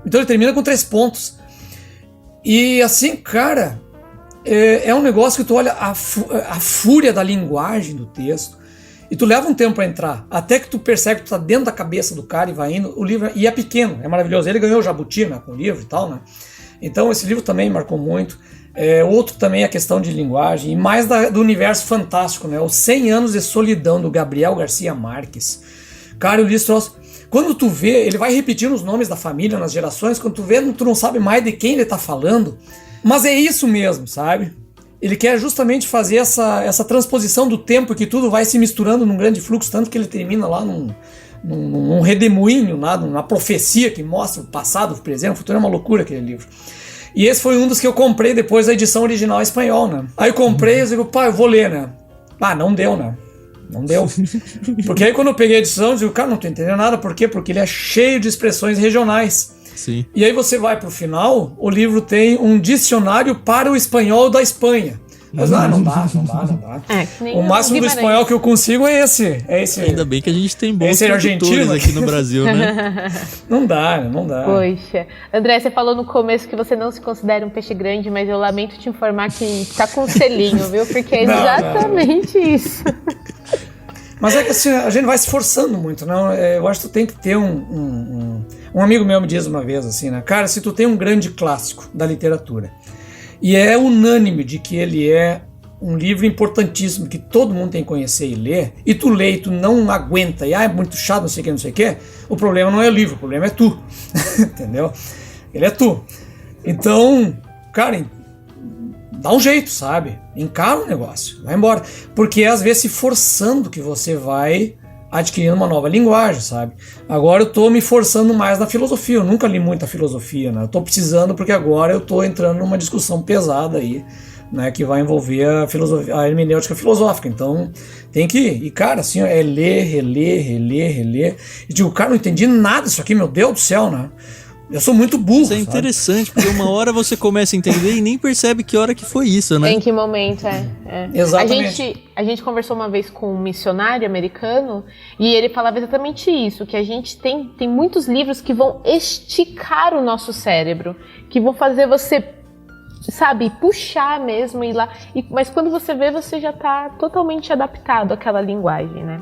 Então ele termina com 3 pontos. E assim, cara... É um negócio que tu olha a fúria da linguagem do texto e tu leva um tempo pra entrar, até que tu percebe que tu tá dentro da cabeça do cara e vai indo. O livro e é pequeno, é maravilhoso. Ele ganhou o Jabuti, né, com o livro e tal, né? Então esse livro também marcou muito. Outro também é a questão de linguagem e mais do universo fantástico, né? Os 100 Anos de Solidão, do Gabriel Garcia Marques. Cara, eu li esse troço. Quando tu vê, ele vai repetindo os nomes da família nas gerações, quando tu vê, tu não sabe mais de quem ele tá falando. Mas é isso mesmo, sabe? Ele quer justamente fazer essa transposição do tempo, que tudo vai se misturando num grande fluxo, tanto que ele termina lá num redemoinho, na profecia que mostra o passado, o presente, o futuro. É uma loucura aquele livro. E esse foi um dos que eu comprei depois da edição original em espanhol, né? Aí eu comprei e digo, pá, eu vou ler, né? Ah, não deu, né? Não deu. Porque aí quando eu peguei a edição, eu digo, cara, não tô entendendo nada. Por quê? Porque ele é cheio de expressões regionais. Sim. E aí você vai pro final, o livro tem um dicionário para o espanhol da Espanha. Mas não dá. O máximo do espanhol que eu consigo é esse. Ainda bem que a gente tem bons tradutores aqui no Brasil, né? Não dá. Poxa. André, você falou no começo que você não se considera um peixe grande, mas eu lamento te informar que tá com um selinho, viu? Porque é exatamente isso. Mas é que assim, a gente vai se forçando muito, não? Eu acho que tu tem que ter um amigo meu me diz uma vez assim, né? Cara, se tu tem um grande clássico da literatura e é unânime de que ele é um livro importantíssimo que todo mundo tem que conhecer e ler, e tu lê e tu não aguenta, e é muito chato, não sei o que, o problema não é o livro, o problema é tu. Entendeu? Ele é tu. Então, cara, dá um jeito, sabe? Encara o negócio, vai embora. Porque é às vezes se forçando que você vai adquirindo uma nova linguagem, sabe? Agora eu tô me forçando mais na filosofia. Eu nunca li muita filosofia, né? Eu tô precisando porque agora eu tô entrando numa discussão pesada aí, né? Que vai envolver a hermenêutica filosófica. Então tem que ir. E cara, assim, é ler, reler. E digo, cara, não entendi nada disso aqui, meu Deus do céu, né? Eu sou muito burro. Isso é interessante, sabe? Porque uma hora você começa a entender e nem percebe que hora que foi isso, né? Em que momento, Exatamente. A gente conversou uma vez com um missionário americano e ele falava exatamente isso, que a gente tem muitos livros que vão esticar o nosso cérebro, que vão fazer você, sabe, puxar mesmo, ir lá. Mas quando você vê, você já tá totalmente adaptado àquela linguagem, né?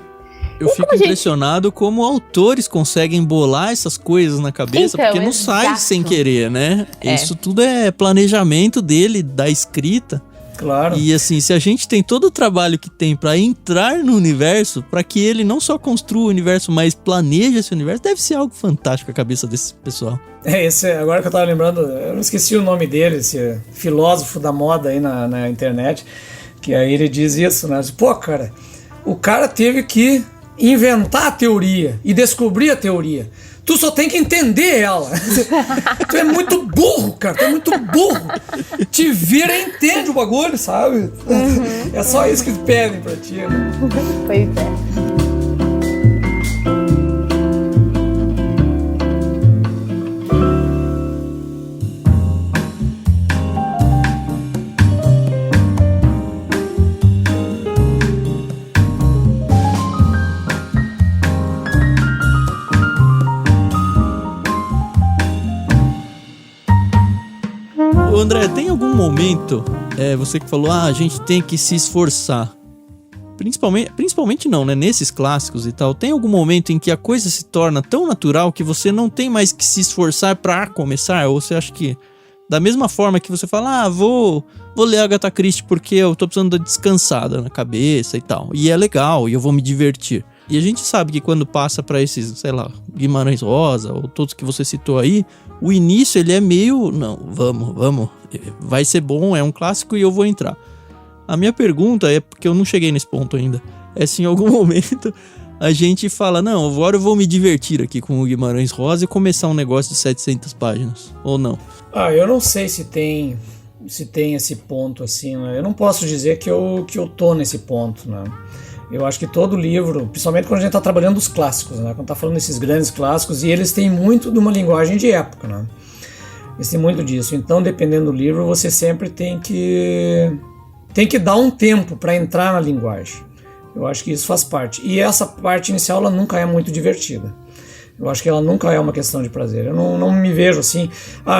Eu fico impressionado como autores conseguem bolar essas coisas na cabeça, então, porque não sai sem querer, né? Isso tudo é planejamento dele, da escrita. Claro. E assim, se a gente tem todo o trabalho que tem pra entrar no universo, pra que ele não só construa o universo, mas planeje esse universo, deve ser algo fantástico a cabeça desse pessoal. Agora que eu tava lembrando, eu não esqueci o nome dele, esse filósofo da moda aí na internet, que aí ele diz isso, né? Pô, cara, o cara teve que inventar a teoria e descobrir a teoria. Tu só tem que entender ela. Tu é muito burro, cara. Tu é muito burro. Te vira e entende o bagulho, sabe? É só isso que pedem pra ti, né? Pois é. tem algum momento, você que falou, a gente tem que se esforçar. Principalmente não, né? Nesses clássicos e tal, tem algum momento em que a coisa se torna tão natural que você não tem mais que se esforçar pra começar? Ou você acha que, da mesma forma que você fala, vou ler Agatha Christie porque eu tô precisando dar descansada na cabeça e tal, e é legal, e eu vou me divertir. E a gente sabe que quando passa pra esses, sei lá, Guimarães Rosa, ou todos que você citou aí, o início ele é meio, não, vamos, vai ser bom, é um clássico e eu vou entrar. A minha pergunta é, porque eu não cheguei nesse ponto ainda, é se em algum momento a gente fala, não, agora eu vou me divertir aqui com o Guimarães Rosa e começar um negócio de 700 páginas, ou não? Eu não sei se tem esse ponto assim, né? Eu não posso dizer que eu tô nesse ponto, né? Eu acho que todo livro, principalmente quando a gente tá trabalhando os clássicos, né? Quando tá falando desses grandes clássicos, e eles têm muito de uma linguagem de época, né? Eles têm muito disso. Então, dependendo do livro, você sempre tem que dar um tempo para entrar na linguagem. Eu acho que isso faz parte. E essa parte inicial, ela nunca é muito divertida. Eu acho que ela nunca é uma questão de prazer. Eu não me vejo assim.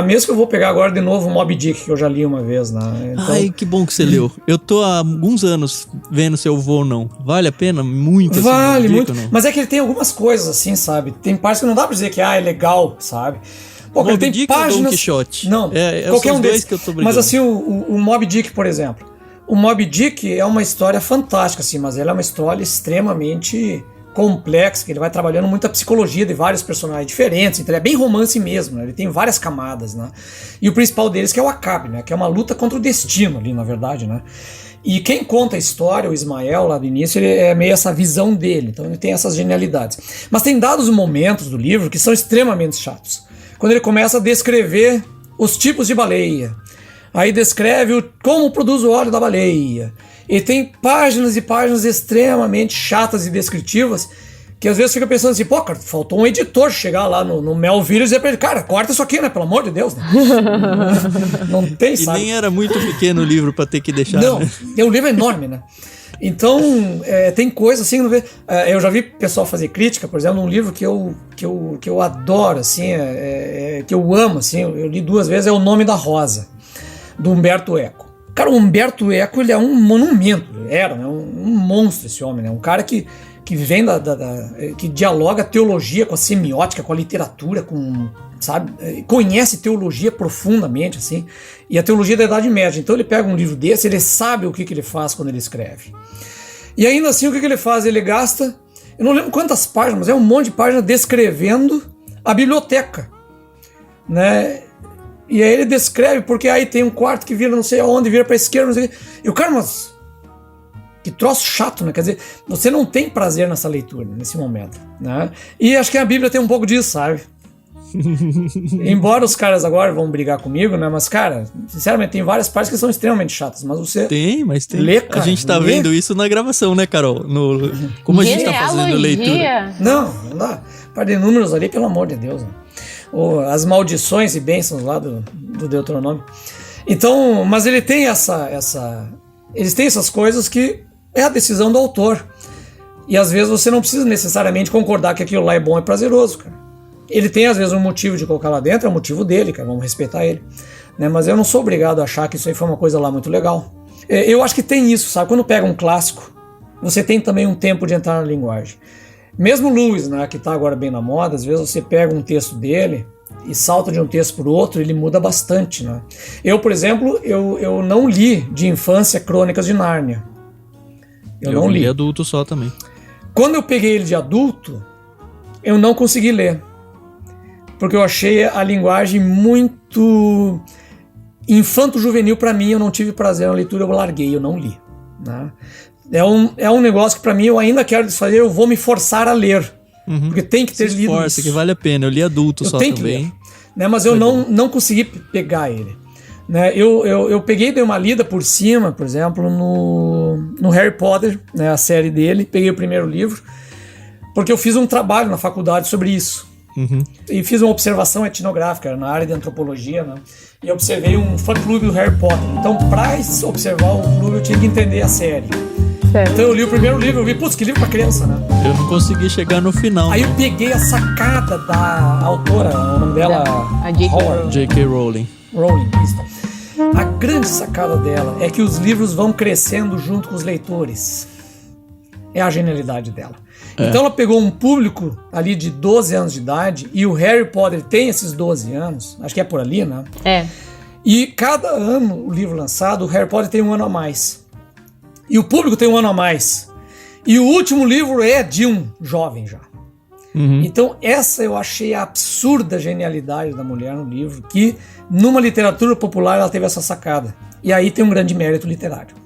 Mesmo que eu vou pegar agora de novo o Moby Dick, que eu já li uma vez, né? Então... Ai, que bom que você leu. Eu tô há alguns anos vendo se eu vou ou não. Vale a pena? Muito. Vale, assim, muito. Mas é que ele tem algumas coisas assim, sabe? Tem partes que não dá pra dizer que é legal, sabe? Pô, Moby ele tem Dick páginas... ou Don Quixote? Não, qualquer um desses que eu tô brigando. Mas assim, o Moby Dick, por exemplo. O Moby Dick é uma história fantástica, assim, mas ela é uma história extremamente complexa, que ele vai trabalhando muita psicologia de vários personagens diferentes, então ele é bem romance mesmo, né? Ele tem várias camadas, né? E o principal deles que é o Acabe, né? Que é uma luta contra o destino ali, na verdade, né? E quem conta a história, o Ismael, lá do início, ele é meio essa visão dele, então ele tem essas genialidades. Mas tem dados momentos do livro que são extremamente chatos. Quando ele começa a descrever os tipos de baleia, aí descreve como produz o óleo da baleia. E tem páginas e páginas extremamente chatas e descritivas que às vezes fica pensando assim, pô, cara, faltou um editor chegar lá no Melville e dizer pra ele, cara, corta isso aqui, né? Pelo amor de Deus, né? Não tem, sabe? E nem era muito pequeno o livro pra ter que deixar, não, né? O livro é enorme, né? Então, tem coisa assim, eu já vi pessoal fazer crítica, por exemplo, num livro que eu adoro, assim, que eu amo, assim, eu li 2 vezes, é O Nome da Rosa, do Umberto Eco. Cara, o Umberto Eco, ele é um monumento, era, né? Um monstro esse homem, né? Um cara que vem que dialoga a teologia com a semiótica, com a literatura, sabe? Conhece teologia profundamente, assim, e a teologia da Idade Média. Então ele pega um livro desse, ele sabe o que ele faz quando ele escreve. E ainda assim, o que ele faz? Ele gasta, eu não lembro quantas páginas, mas é um monte de páginas descrevendo a biblioteca, né? E aí ele descreve, porque aí tem um quarto que vira não sei aonde, vira pra esquerda, não sei o quê. E o cara, mas que troço chato, né? Quer dizer, você não tem prazer nessa leitura, nesse momento, né? E acho que a Bíblia tem um pouco disso, sabe? Embora os caras agora vão brigar comigo, né? Mas, cara, sinceramente, tem várias partes que são extremamente chatas, mas você... Tem. Lê, cara, a gente tá vendo isso na gravação, né, Carol? Como a gente tá fazendo leitura. Não dá. Par de números ali, pelo amor de Deus, né? As maldições e bênçãos lá do Deuteronômio. Então, mas ele tem eles têm essas coisas que é a decisão do autor. E às vezes você não precisa necessariamente concordar que aquilo lá é bom e prazeroso, cara. Ele tem às vezes um motivo de colocar lá dentro, é o motivo dele, cara, vamos respeitar ele, né? Mas eu não sou obrigado a achar que isso aí foi uma coisa lá muito legal. Eu acho que tem isso, sabe? Quando pega um clássico, você tem também um tempo de entrar na linguagem. Mesmo Lewis, né, que está agora bem na moda, às vezes você pega um texto dele e salta de um texto para o outro, ele muda bastante, né? Eu, por exemplo, eu não li de infância Crônicas de Nárnia. Eu não li. Adulto só também. Quando eu peguei ele de adulto, eu não consegui ler. Porque eu achei a linguagem muito infanto-juvenil para mim, eu não tive prazer na leitura, eu larguei, eu não li, né? É um negócio que pra mim eu ainda quero desfazer, eu vou me forçar a ler. Porque tem que ter lido isso. Que vale a pena, eu li adulto só também. Ler, né? Mas eu não consegui pegar ele. Né? Eu peguei e dei uma lida por cima, por exemplo, no Harry Potter, né? A série dele, peguei o primeiro livro, porque eu fiz um trabalho na faculdade sobre isso. E fiz uma observação etnográfica na área de antropologia, né? E observei um fã-clube do Harry Potter. Então, pra observar o clube, eu tinha que entender a série. Certo. Então eu li o primeiro livro, eu vi, putz, que livro pra criança, né? Eu não consegui chegar no final. Aí eu peguei a sacada da autora, o nome dela... A J.K. J.K. Rowling. Rowling, isso. A grande sacada dela é que os livros vão crescendo junto com os leitores. É a genialidade dela. Então ela pegou um público ali de 12 anos de idade, e o Harry Potter tem esses 12 anos, acho que é por ali, né? E cada ano, o livro lançado, o Harry Potter tem um ano a mais. E o público tem um ano a mais. E o último livro é de um jovem já. Então essa eu achei a absurda genialidade da mulher no livro, que numa literatura popular ela teve essa sacada. E aí tem um grande mérito literário.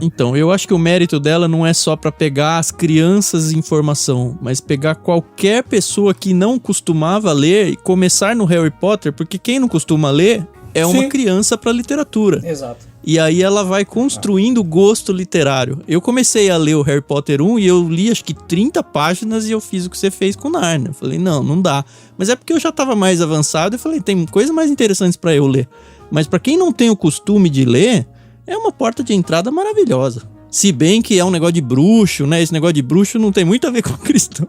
Então, eu acho que o mérito dela não é só pra pegar as crianças em formação, mas pegar qualquer pessoa que não costumava ler e começar no Harry Potter, porque quem não costuma ler é uma criança pra literatura. Exato. E aí ela vai construindo gosto literário. Eu comecei a ler o Harry Potter 1 e eu li acho que 30 páginas e eu fiz o que você fez com Narnia. Eu falei, não dá. Mas é porque eu já tava mais avançado e falei, tem coisas mais interessantes pra eu ler. Mas pra quem não tem o costume de ler, é uma porta de entrada maravilhosa. Se bem que é um negócio de bruxo, né? Esse negócio de bruxo não tem muito a ver com cristão.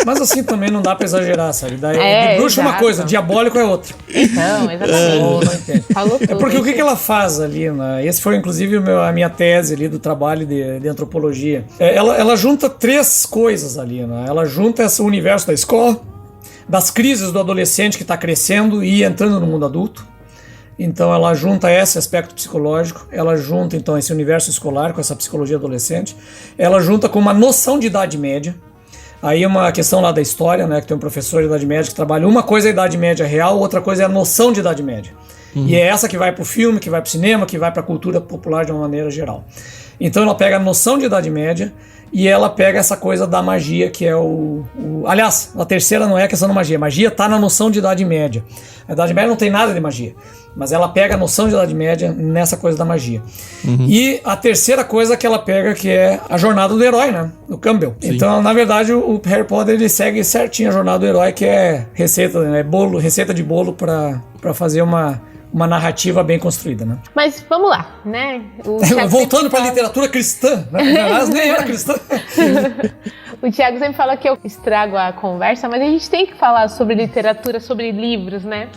Mas assim também não dá pra exagerar, sabe? Daí, bruxo é uma coisa, diabólico é outra. Então, exatamente. Falou tudo. É porque o que ela faz ali, né? Esse foi inclusive a minha tese ali do trabalho de antropologia. Ela junta 3 coisas ali, né? Ela junta esse universo da escola, das crises do adolescente que tá crescendo e entrando no mundo adulto. Então ela junta esse aspecto psicológico, ela junta então esse universo escolar com essa psicologia adolescente, ela junta com uma noção de Idade Média. Aí uma questão lá da história, né, que tem um professor de Idade Média que trabalha, uma coisa é a Idade Média real, outra coisa é a noção de Idade Média. E é essa que vai pro filme, que vai pro cinema, que vai pra cultura popular de uma maneira geral. Então ela pega a noção de Idade Média e ela pega essa coisa da magia, que é aliás, a terceira não é a questão da magia. Magia tá na noção de Idade Média. A Idade Média não tem nada de magia, mas ela pega a noção de Idade Média nessa coisa da magia. E a terceira coisa que ela pega, que é a jornada do herói, né? Do Campbell. Sim. Então, na verdade, o Harry Potter ele segue certinho a jornada do herói, que é receita, né? Receita de bolo para fazer uma narrativa bem construída, né? Mas vamos lá, né? Voltando para a literatura cristã, né? Aliás, nem era cristã. O Thiago sempre fala que eu estrago a conversa, mas a gente tem que falar sobre literatura, sobre livros, né?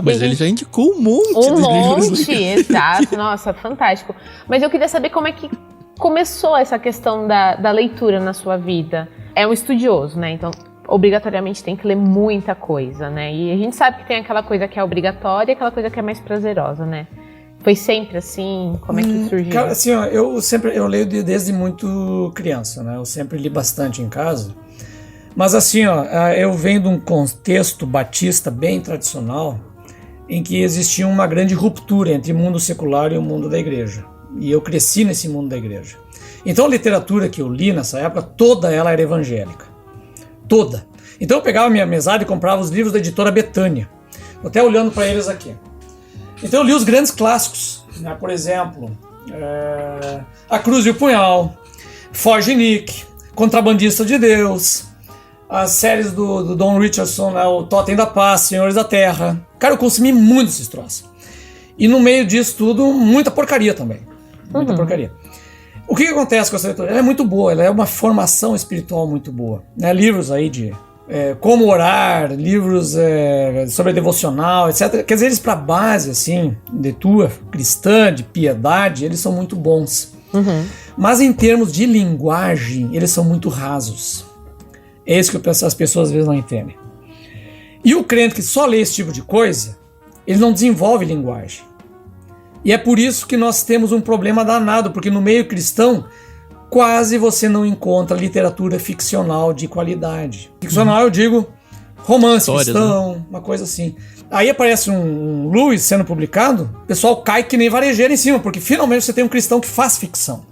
Mas ele já indicou um monte de livros. Exato. Nossa, fantástico. Mas eu queria saber como é que começou essa questão da leitura na sua vida. É um estudioso, né? Então, obrigatoriamente tem que ler muita coisa, né? E a gente sabe que tem aquela coisa que é obrigatória e aquela coisa que é mais prazerosa, né? Foi sempre assim? Como é que surgiu? Cara, assim, ó, eu leio desde muito criança, né? Eu sempre li bastante em casa. Mas assim, ó, eu venho de um contexto batista bem tradicional, em que existia uma grande ruptura entre o mundo secular e o mundo da igreja. E eu cresci nesse mundo da igreja. Então a literatura que eu li nessa época, toda ela era evangélica. Toda. Então eu pegava minha mesada e comprava os livros da editora Betânia. Tô até olhando para eles aqui. Então eu li os grandes clássicos, né? Por exemplo, A Cruz e o Punhal, Forge Nick, Contrabandista de Deus, as séries do Don Richardson, né? O Totem da Paz, Senhores da Terra. Cara, eu consumi muito esses troços. E no meio disso tudo, muita porcaria também. Muita porcaria. O que acontece com essa leitura? Ela é muito boa, ela é uma formação espiritual muito boa. Né? Livros aí de como orar, livros sobre devocional, etc. Quer dizer, eles para base, assim, de tua cristã, de piedade, eles são muito bons. Mas em termos de linguagem, eles são muito rasos. É isso que as pessoas às vezes não entendem. E o crente que só lê esse tipo de coisa, ele não desenvolve linguagem. E é por isso que nós temos um problema danado, porque no meio cristão, quase você não encontra literatura ficcional de qualidade. Ficcional, eu digo, romance cristão, né? Uma coisa assim. Aí aparece um Lewis sendo publicado, o pessoal cai que nem varejeiro em cima, porque finalmente você tem um cristão que faz ficção.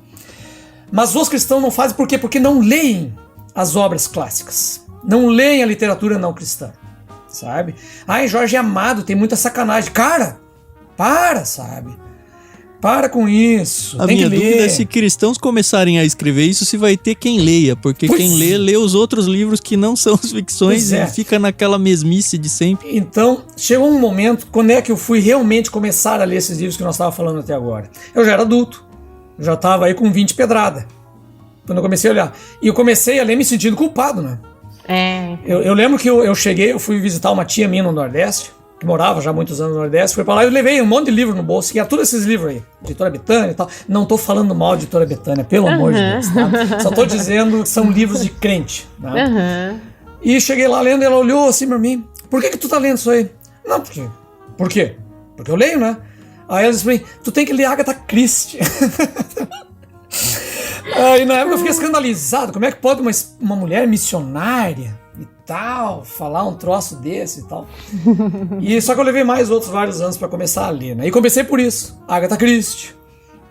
Mas os cristãos não fazem por quê? Porque não leem as obras clássicas. Não leem a literatura não cristã, sabe? Ai, Jorge Amado tem muita sacanagem. Cara, sabe? Para com isso. A minha dúvida é se cristãos começarem a escrever isso, se vai ter quem leia. Porque quem lê os outros livros que não são as ficções e fica naquela mesmice de sempre. Então, chegou um momento, quando é que eu fui realmente começar a ler esses livros que nós estávamos falando até agora? Eu já era adulto. Eu já estava aí com 20 pedrada. Quando eu comecei a olhar. E eu comecei a ler me sentindo culpado, né? Eu lembro que eu cheguei, eu fui visitar uma tia minha no Nordeste. que morava já há muitos anos no Nordeste, fui pra lá e eu levei um monte de livro no bolso, que era todos esses livros aí, Editora Betânia e tal. Não tô falando mal de Editora Betânia, pelo amor de Deus, tá? Só tô dizendo que são livros de crente, né? E cheguei lá lendo e ela olhou assim pra mim, por que tu tá lendo isso aí? Não, por quê? Porque eu leio, né? Aí ela disse pra mim, tu tem que ler Agatha Christie. Aí na época eu fiquei escandalizado, como é que pode uma mulher missionária e tal, falar um troço desse e tal. E só que eu levei mais outros vários anos pra começar a ler, né? E comecei por isso, Agatha Christie,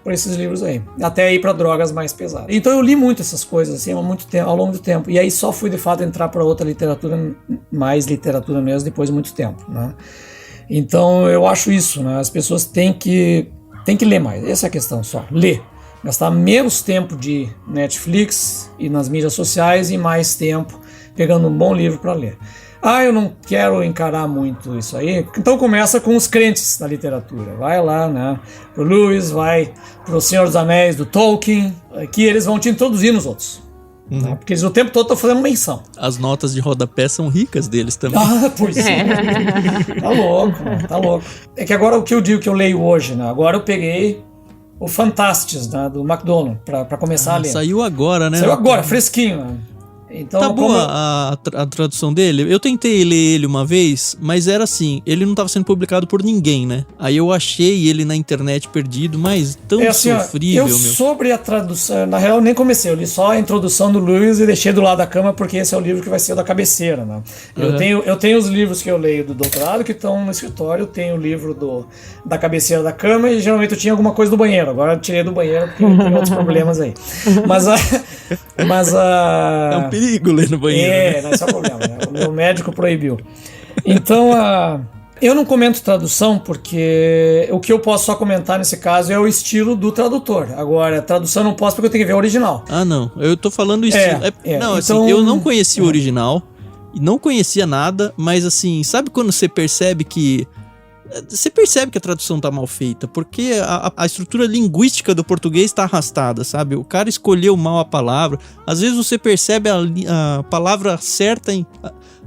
por esses livros aí, até ir pra drogas mais pesadas. Então eu li muito essas coisas assim ao longo do tempo, e aí só fui de fato entrar pra outra literatura, mais literatura mesmo, depois de muito tempo, né? Então eu acho isso, né? As pessoas têm que ler mais, essa é a questão só, ler. Gastar menos tempo de Netflix e nas mídias sociais e mais tempo pegando um bom livro para ler. Eu não quero encarar muito isso aí. Então começa com os crentes da literatura. Vai lá, né? Pro Lewis, vai pro Senhor dos Anéis, do Tolkien, que eles vão te introduzir nos outros. Né? Porque eles o tempo todo estão fazendo menção. As notas de rodapé são ricas deles também. Pois é. Tá louco, né? Tá louco. É que agora o que eu digo que eu leio hoje, né? Agora eu peguei o Fantastes, né, do McDonald, pra começar a ler. Saiu agora, né? Saiu agora, fresquinho, né? Então, tá boa a tradução dele? Eu tentei ler ele uma vez, mas era assim, ele não estava sendo publicado por ninguém, né? Aí eu achei ele na internet perdido, mas tão assim, sofrível, meu. Sobre a tradução, na real eu nem comecei, eu li só a introdução do Lewis e deixei do lado da cama, porque esse é o livro que vai ser o da cabeceira, né? Eu tenho os livros que eu leio do doutorado que estão no escritório, eu tenho o livro da cabeceira da cama e geralmente eu tinha alguma coisa do banheiro, agora eu tirei do banheiro porque tem outros problemas aí. Mas é um perigo ler no banheiro. Não, esse é o problema, né? O meu médico proibiu. Então, eu não comento tradução porque o que eu posso só comentar nesse caso é o estilo do tradutor. Agora, tradução eu não posso porque eu tenho que ver o original. Não. Eu tô falando estilo. Não, então, assim, eu não conhecia o original e não conhecia nada, mas assim, sabe quando você percebe que a tradução tá mal feita, porque a estrutura linguística do português tá arrastada, sabe? O cara escolheu mal a palavra. Às vezes você percebe a palavra certa,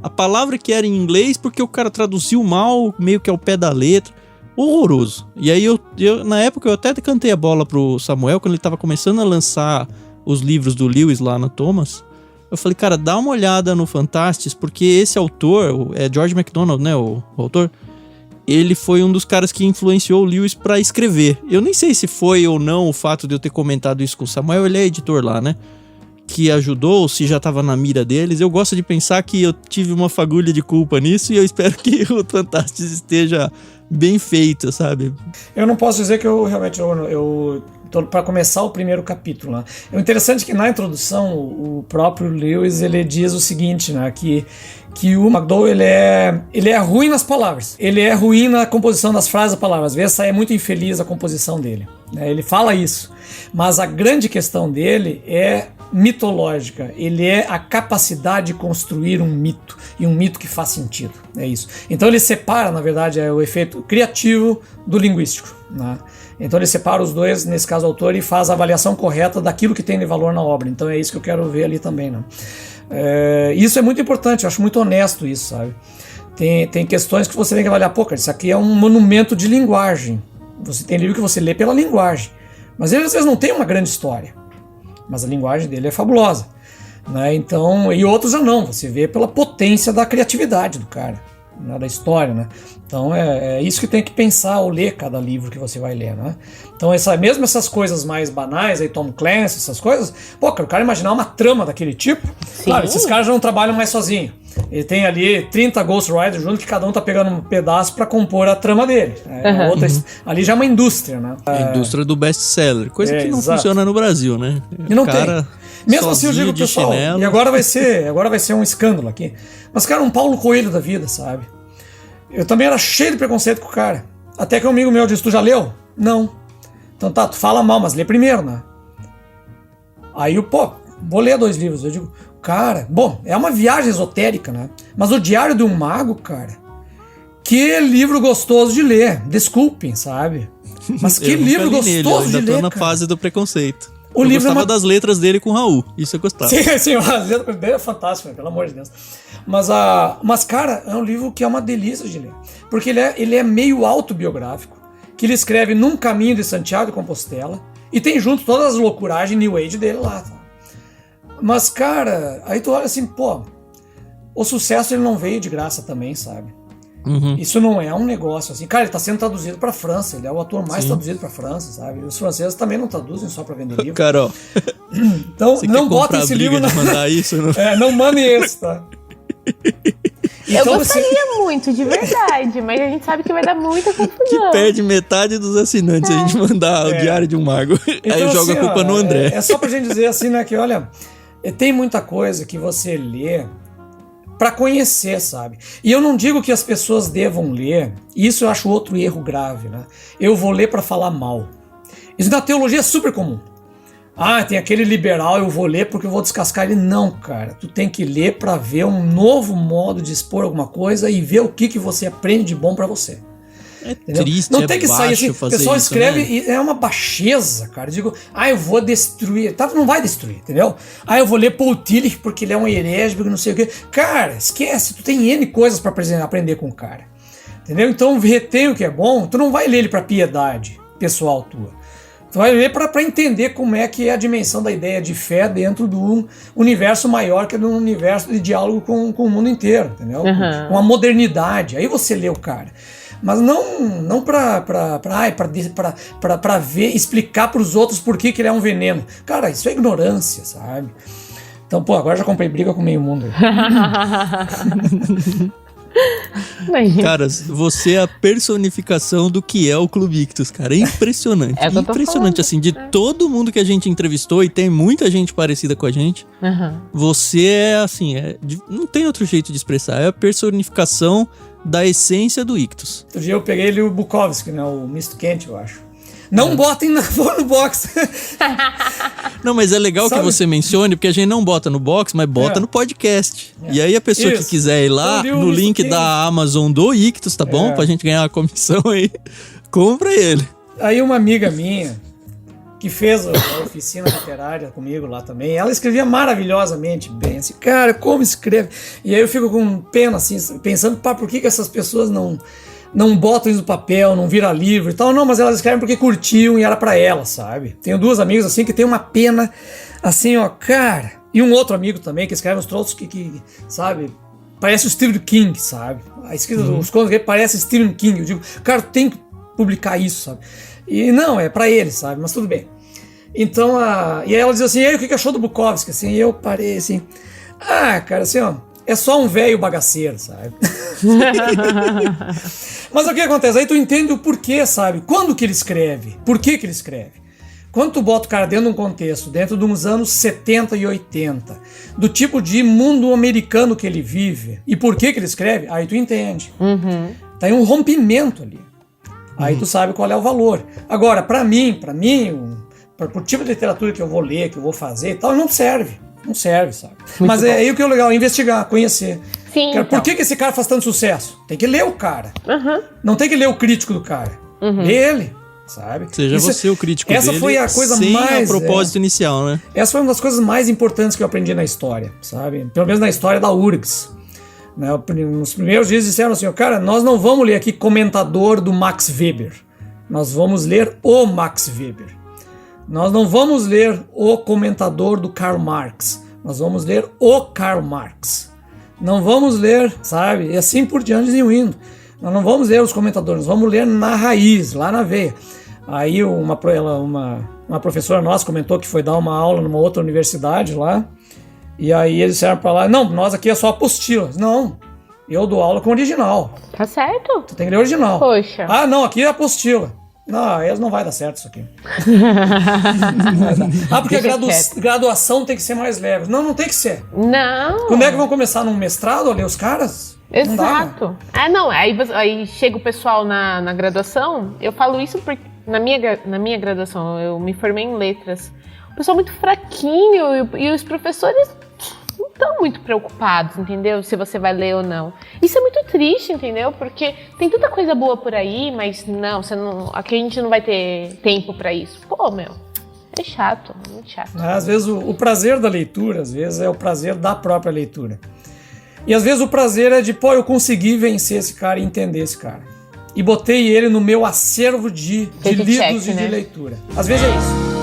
a palavra que era em inglês, porque o cara traduziu mal, meio que ao pé da letra. Horroroso. E aí eu na época eu até cantei a bola pro Samuel, quando ele tava começando a lançar os livros do Lewis lá na Thomas. Eu falei, cara, dá uma olhada no Fantastes, porque esse autor, é George MacDonald, né, o autor, ele foi um dos caras que influenciou o Lewis pra escrever. Eu nem sei se foi ou não o fato de eu ter comentado isso com o Samuel, ele é editor lá, né? Que ajudou, ou se já tava na mira deles. Eu gosto de pensar que eu tive uma fagulha de culpa nisso e eu espero que o Fantastes esteja bem feito, sabe? Eu não posso dizer que eu realmente... para começar o primeiro capítulo, né? O interessante é que na introdução o próprio Lewis ele diz o seguinte, né? Que o MacDowell ele é ruim nas palavras, ele é ruim na composição das frases da palavra, às vezes é muito infeliz a composição dele, né? Ele fala isso, mas a grande questão dele é mitológica, ele é a capacidade de construir um mito, e um mito que faz sentido, é isso. Então ele separa, na verdade, o efeito criativo do linguístico, né? Então ele separa os dois, nesse caso o autor, e faz a avaliação correta daquilo que tem de valor na obra. Então é isso que eu quero ver ali também, né? Isso é muito importante, eu acho muito honesto isso, sabe? Tem questões que você tem que avaliar. Pô, cara, isso aqui é um monumento de linguagem. Você tem livro que você lê pela linguagem, mas ele às vezes não tem uma grande história, mas a linguagem dele é fabulosa, né? Então, e outros já não, você vê pela potência da criatividade do cara, né? Da história, né? Então é isso que tem que pensar ao ler cada livro que você vai ler, né? Então mesmo essas coisas mais banais, aí Tom Clancy, essas coisas, pô, cara, o cara imaginar uma trama daquele tipo, sim. Claro, esses caras já não trabalham mais sozinho. Ele tem ali 30 Ghost Riders junto, que cada um tá pegando um pedaço pra compor a trama dele. Ali já é uma indústria, né? A indústria do best-seller, coisa que não funciona no Brasil, né? E não tem. Mesmo assim eu digo pro pessoal, chinelo. E agora vai ser um escândalo aqui. Mas, cara, um Paulo Coelho da vida, sabe? Eu também era cheio de preconceito com o cara. Até que um amigo meu disse, tu já leu? Não. Então tá, tu fala mal, mas lê primeiro, né? Aí vou ler 2 livros. Eu digo, cara, bom, é uma viagem esotérica, né? Mas o Diário de um Mago, cara, que livro gostoso de ler. Desculpem, sabe? Mas que livro gostoso de ler, ainda tô na fase do preconceito. Eu gostava das letras dele com o Raul, isso eu gostava. Sim, as letras dele é fantástico, pelo amor de Deus. Mas, cara, é um livro que é uma delícia de ler. Porque ele é meio autobiográfico, que ele escreve num caminho de Santiago de Compostela, e tem junto todas as loucuragens New Age dele lá, tá? Mas, cara, aí tu olha assim, pô, o sucesso ele não veio de graça também, sabe? Uhum. Isso não é um negócio assim. Cara, ele tá sendo traduzido pra França. Ele é o ator mais traduzido pra França, sabe? Os franceses também não traduzem só pra vender livro. Carol, Então, não bota esse livro de mandar isso, não? não mandem esse, tá? Então, eu gostaria muito, de verdade, mas a gente sabe que vai dar muita confusão. Que perde metade dos assinantes se a gente mandar o Diário de um Mago. Então, aí eu jogo a culpa no André. É só pra gente dizer assim, né, que olha, tem muita coisa que você lê pra conhecer, sabe? E eu não digo que as pessoas devam ler, isso eu acho outro erro grave, né? Eu vou ler pra falar mal. Isso na teologia é super comum. Tem aquele liberal, eu vou ler porque eu vou descascar ele. Não, cara, tu tem que ler pra ver um novo modo de expor alguma coisa e ver o que você aprende de bom pra você. É triste, não tem que sair assim, o pessoal isso, escreve né? E é uma baixeza, cara. Eu digo, eu vou destruir. Tá, não vai destruir, entendeu? Eu vou ler Paul Tillich porque ele é um herege, porque não sei o quê. Cara, esquece, tu tem N coisas pra aprender com o cara. Entendeu? Então retém o que é bom, tu não vai ler ele pra piedade pessoal tua. Tu vai ler pra entender como é que é a dimensão da ideia de fé dentro do universo maior, que é do universo de diálogo com o mundo inteiro, entendeu? Uhum. Com a modernidade. Aí você lê o cara. Mas não pra ver, explicar pros outros por que ele é um veneno. Cara, isso é ignorância, sabe? Então, pô, agora já comprei briga com meio mundo. Cara, você é a personificação do que é o Clube Ictus, cara. É impressionante. É o que eu tô impressionante, falando. assim, de todo mundo que a gente entrevistou, e tem muita gente parecida com a gente, você é, assim, não tem outro jeito de expressar. É a personificação da essência do Ictus. Outro dia eu peguei ele o Bukowski, né? O Misto Quente, eu acho. Não botem no box. Não, mas é legal que você mencione, porque a gente não bota no box, mas bota no podcast. E aí a pessoa que quiser ir lá, no link da Amazon do Ictus, tá bom? Pra gente ganhar uma comissão aí, compra ele. Aí uma amiga minha, que fez a oficina literária comigo lá também, ela escrevia maravilhosamente bem, assim, cara, como escreve? E aí eu fico com pena, assim, pensando, por que essas pessoas não botam isso no papel, não vira livro e tal. Não, mas elas escrevem porque curtiam e era pra elas, sabe? Tenho duas amigas assim que tem uma pena, assim, ó, cara. E um outro amigo também que escreve uns troços que sabe, parece o Stephen King, sabe? A escrita dos contos dele parece Stephen King. Eu digo, cara, tem que publicar isso, sabe? E não, é pra ele, sabe? Mas tudo bem. Então, e aí ela diz assim, e aí, o que achou do Bukowski? Assim, e eu parei assim, cara, assim, ó, é só um velho bagaceiro, sabe? Mas o que acontece? Aí tu entende o porquê, sabe? Quando que ele escreve? Por que ele escreve? Quando tu bota o cara dentro de um contexto, dentro de uns anos 70 e 80, do tipo de mundo americano que ele vive, e por que ele escreve, aí tu entende. Tem um rompimento ali. Aí tu sabe qual é o valor. Agora, pra mim, pro tipo de literatura que eu vou ler, que eu vou fazer e tal, não serve. Não serve, sabe? Mas é aí o que é legal, investigar, conhecer. Sim, cara, por que esse cara faz tanto sucesso? Tem que ler o cara. Não tem que ler o crítico do cara. Lê ele, sabe? Seja você o crítico essa dele, foi a coisa sem mais, a propósito inicial, né? Essa foi uma das coisas mais importantes que eu aprendi na história, sabe? Pelo menos na história da URGS. Né? Nos primeiros dias disseram assim, cara, nós não vamos ler aqui comentador do Max Weber. Nós vamos ler o Max Weber. Nós não vamos ler o comentador do Karl Marx. Nós vamos ler o Karl Marx. Não vamos ler, sabe? E assim por diante indo. Nós não vamos ler os comentadores, nós vamos ler na raiz, lá na veia. Aí uma professora nossa comentou que foi dar uma aula numa outra universidade lá. E aí eles disseram pra lá, não, nós aqui é só apostila. Não, eu dou aula com original. Tá certo. Tu tem que ler original. Poxa. Não, aqui é apostila. Não, eles não vai dar certo isso aqui. Porque a graduação tem que ser mais leve. Não tem que ser. Não. Quando é que vão começar num mestrado a ler os caras? Exato. Não, aí chega o pessoal na graduação, eu falo isso porque na minha graduação, eu me formei em letras. O pessoal muito fraquinho e os professores não estão muito preocupados, entendeu? Se você vai ler ou não. Isso é muito triste, entendeu? Porque tem tanta coisa boa por aí, mas aqui a gente não vai ter tempo pra isso. Pô, meu, É chato, muito chato. Às vezes o prazer da leitura, às vezes é o prazer da própria leitura. E às vezes o prazer é de, pô, eu consegui vencer esse cara e entender esse cara. E botei ele no meu acervo de lidos e de leitura. Às vezes é isso.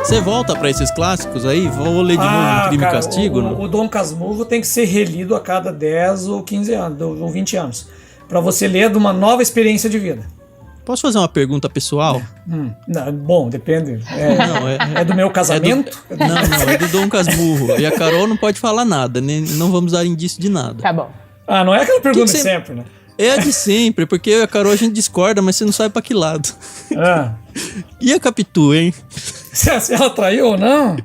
Você volta pra esses clássicos aí? Vou ler de novo Crime e Castigo? O Dom Casmurro tem que ser relido a cada 10 ou 15 anos, ou 20 anos. Pra você ler de uma nova experiência de vida. Posso fazer uma pergunta pessoal? Não, bom, depende. É do meu casamento? Não, é do Dom Casmurro. E a Carol não pode falar nada, nem, não vamos dar indício de nada. Tá bom. Ah, não é aquela pergunta de sempre, né? É a de sempre, porque eu e a Carol a gente discorda, mas você não sabe pra que lado. E a Capitu, hein? Se ela traiu ou não?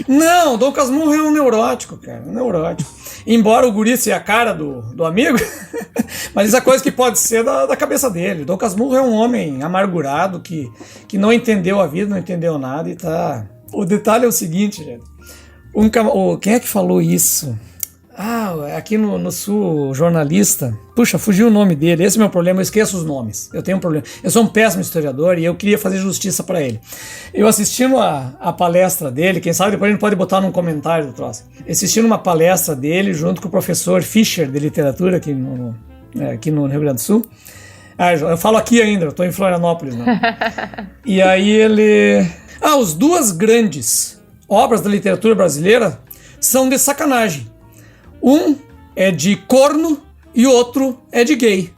Não, Dom Casmurro é um neurótico, cara. Um neurótico. Embora o guri seja a cara do amigo, mas isso é coisa que pode ser da cabeça dele. Dom Casmurro é um homem amargurado que não entendeu a vida, não entendeu nada e tá... O detalhe é o seguinte, gente. Quem é que falou isso? Aqui no Sul, o jornalista... Puxa, fugiu o nome dele. Esse é o meu problema, eu esqueço os nomes. Eu tenho um problema. Eu sou um péssimo historiador e eu queria fazer justiça pra ele. Eu assistindo a palestra dele, quem sabe depois a gente pode botar num comentário do troço. Assistindo uma palestra dele junto com o professor Fischer de literatura aqui no Rio Grande do Sul. Eu falo aqui ainda, eu tô em Florianópolis, né? E aí ele... Os duas grandes obras da literatura brasileira são de sacanagem. Um é de corno e outro é de gay,